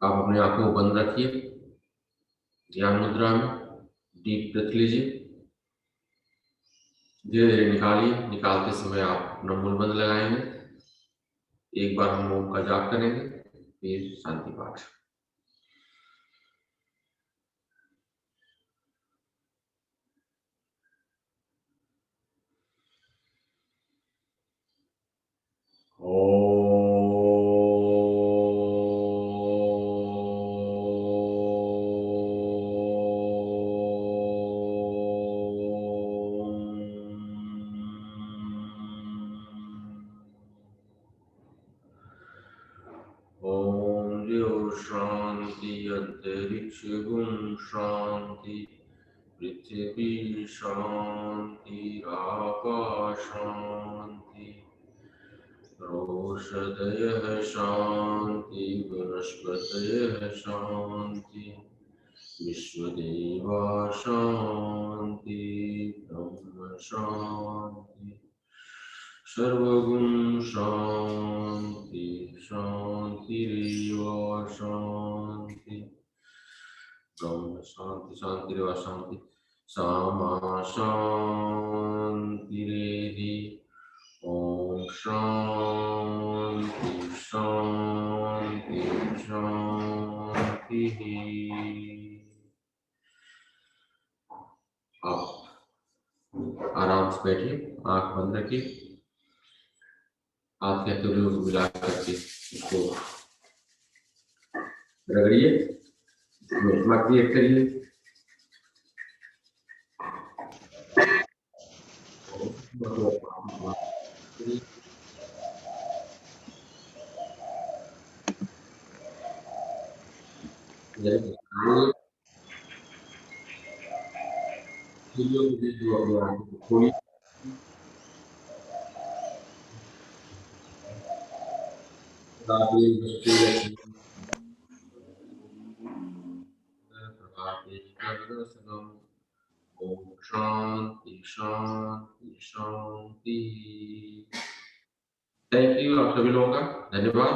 आप अपनी आंखों को बंद रखिए, ध्यान मुद्रा में डीप ब्रेथ लीजिए, धीरे धीरे निकालिए। निकालते समय आप अपना मुंह बंद लगाएंगे। एक बार हम ओम का जाप करेंगे, फिर शांति पाठ। ओम द्यो शांति अंतरिक्ष गुण शांति, पृथ्वी शांति आपा शांति, औषधयः शांति वनस्पतयः शांति, विश्वदेवा शांति ब्रह्म शांति, सर्वगुण शांति शांतिरेव शांति, ब्रह्म शांति शांतिरेव शांति, सामा शांतिरेधि। ओम शांति शांति शांति। आप आराम से बैठिए, आंख बंद रखिए, हाथ के हथेलियों को मिला करके इसको रगड़िए, क्रिएट करिए। खोलिए, ओम शांति शांति शांति। थैंक यू आप सभी लोगों का, धन्यवाद।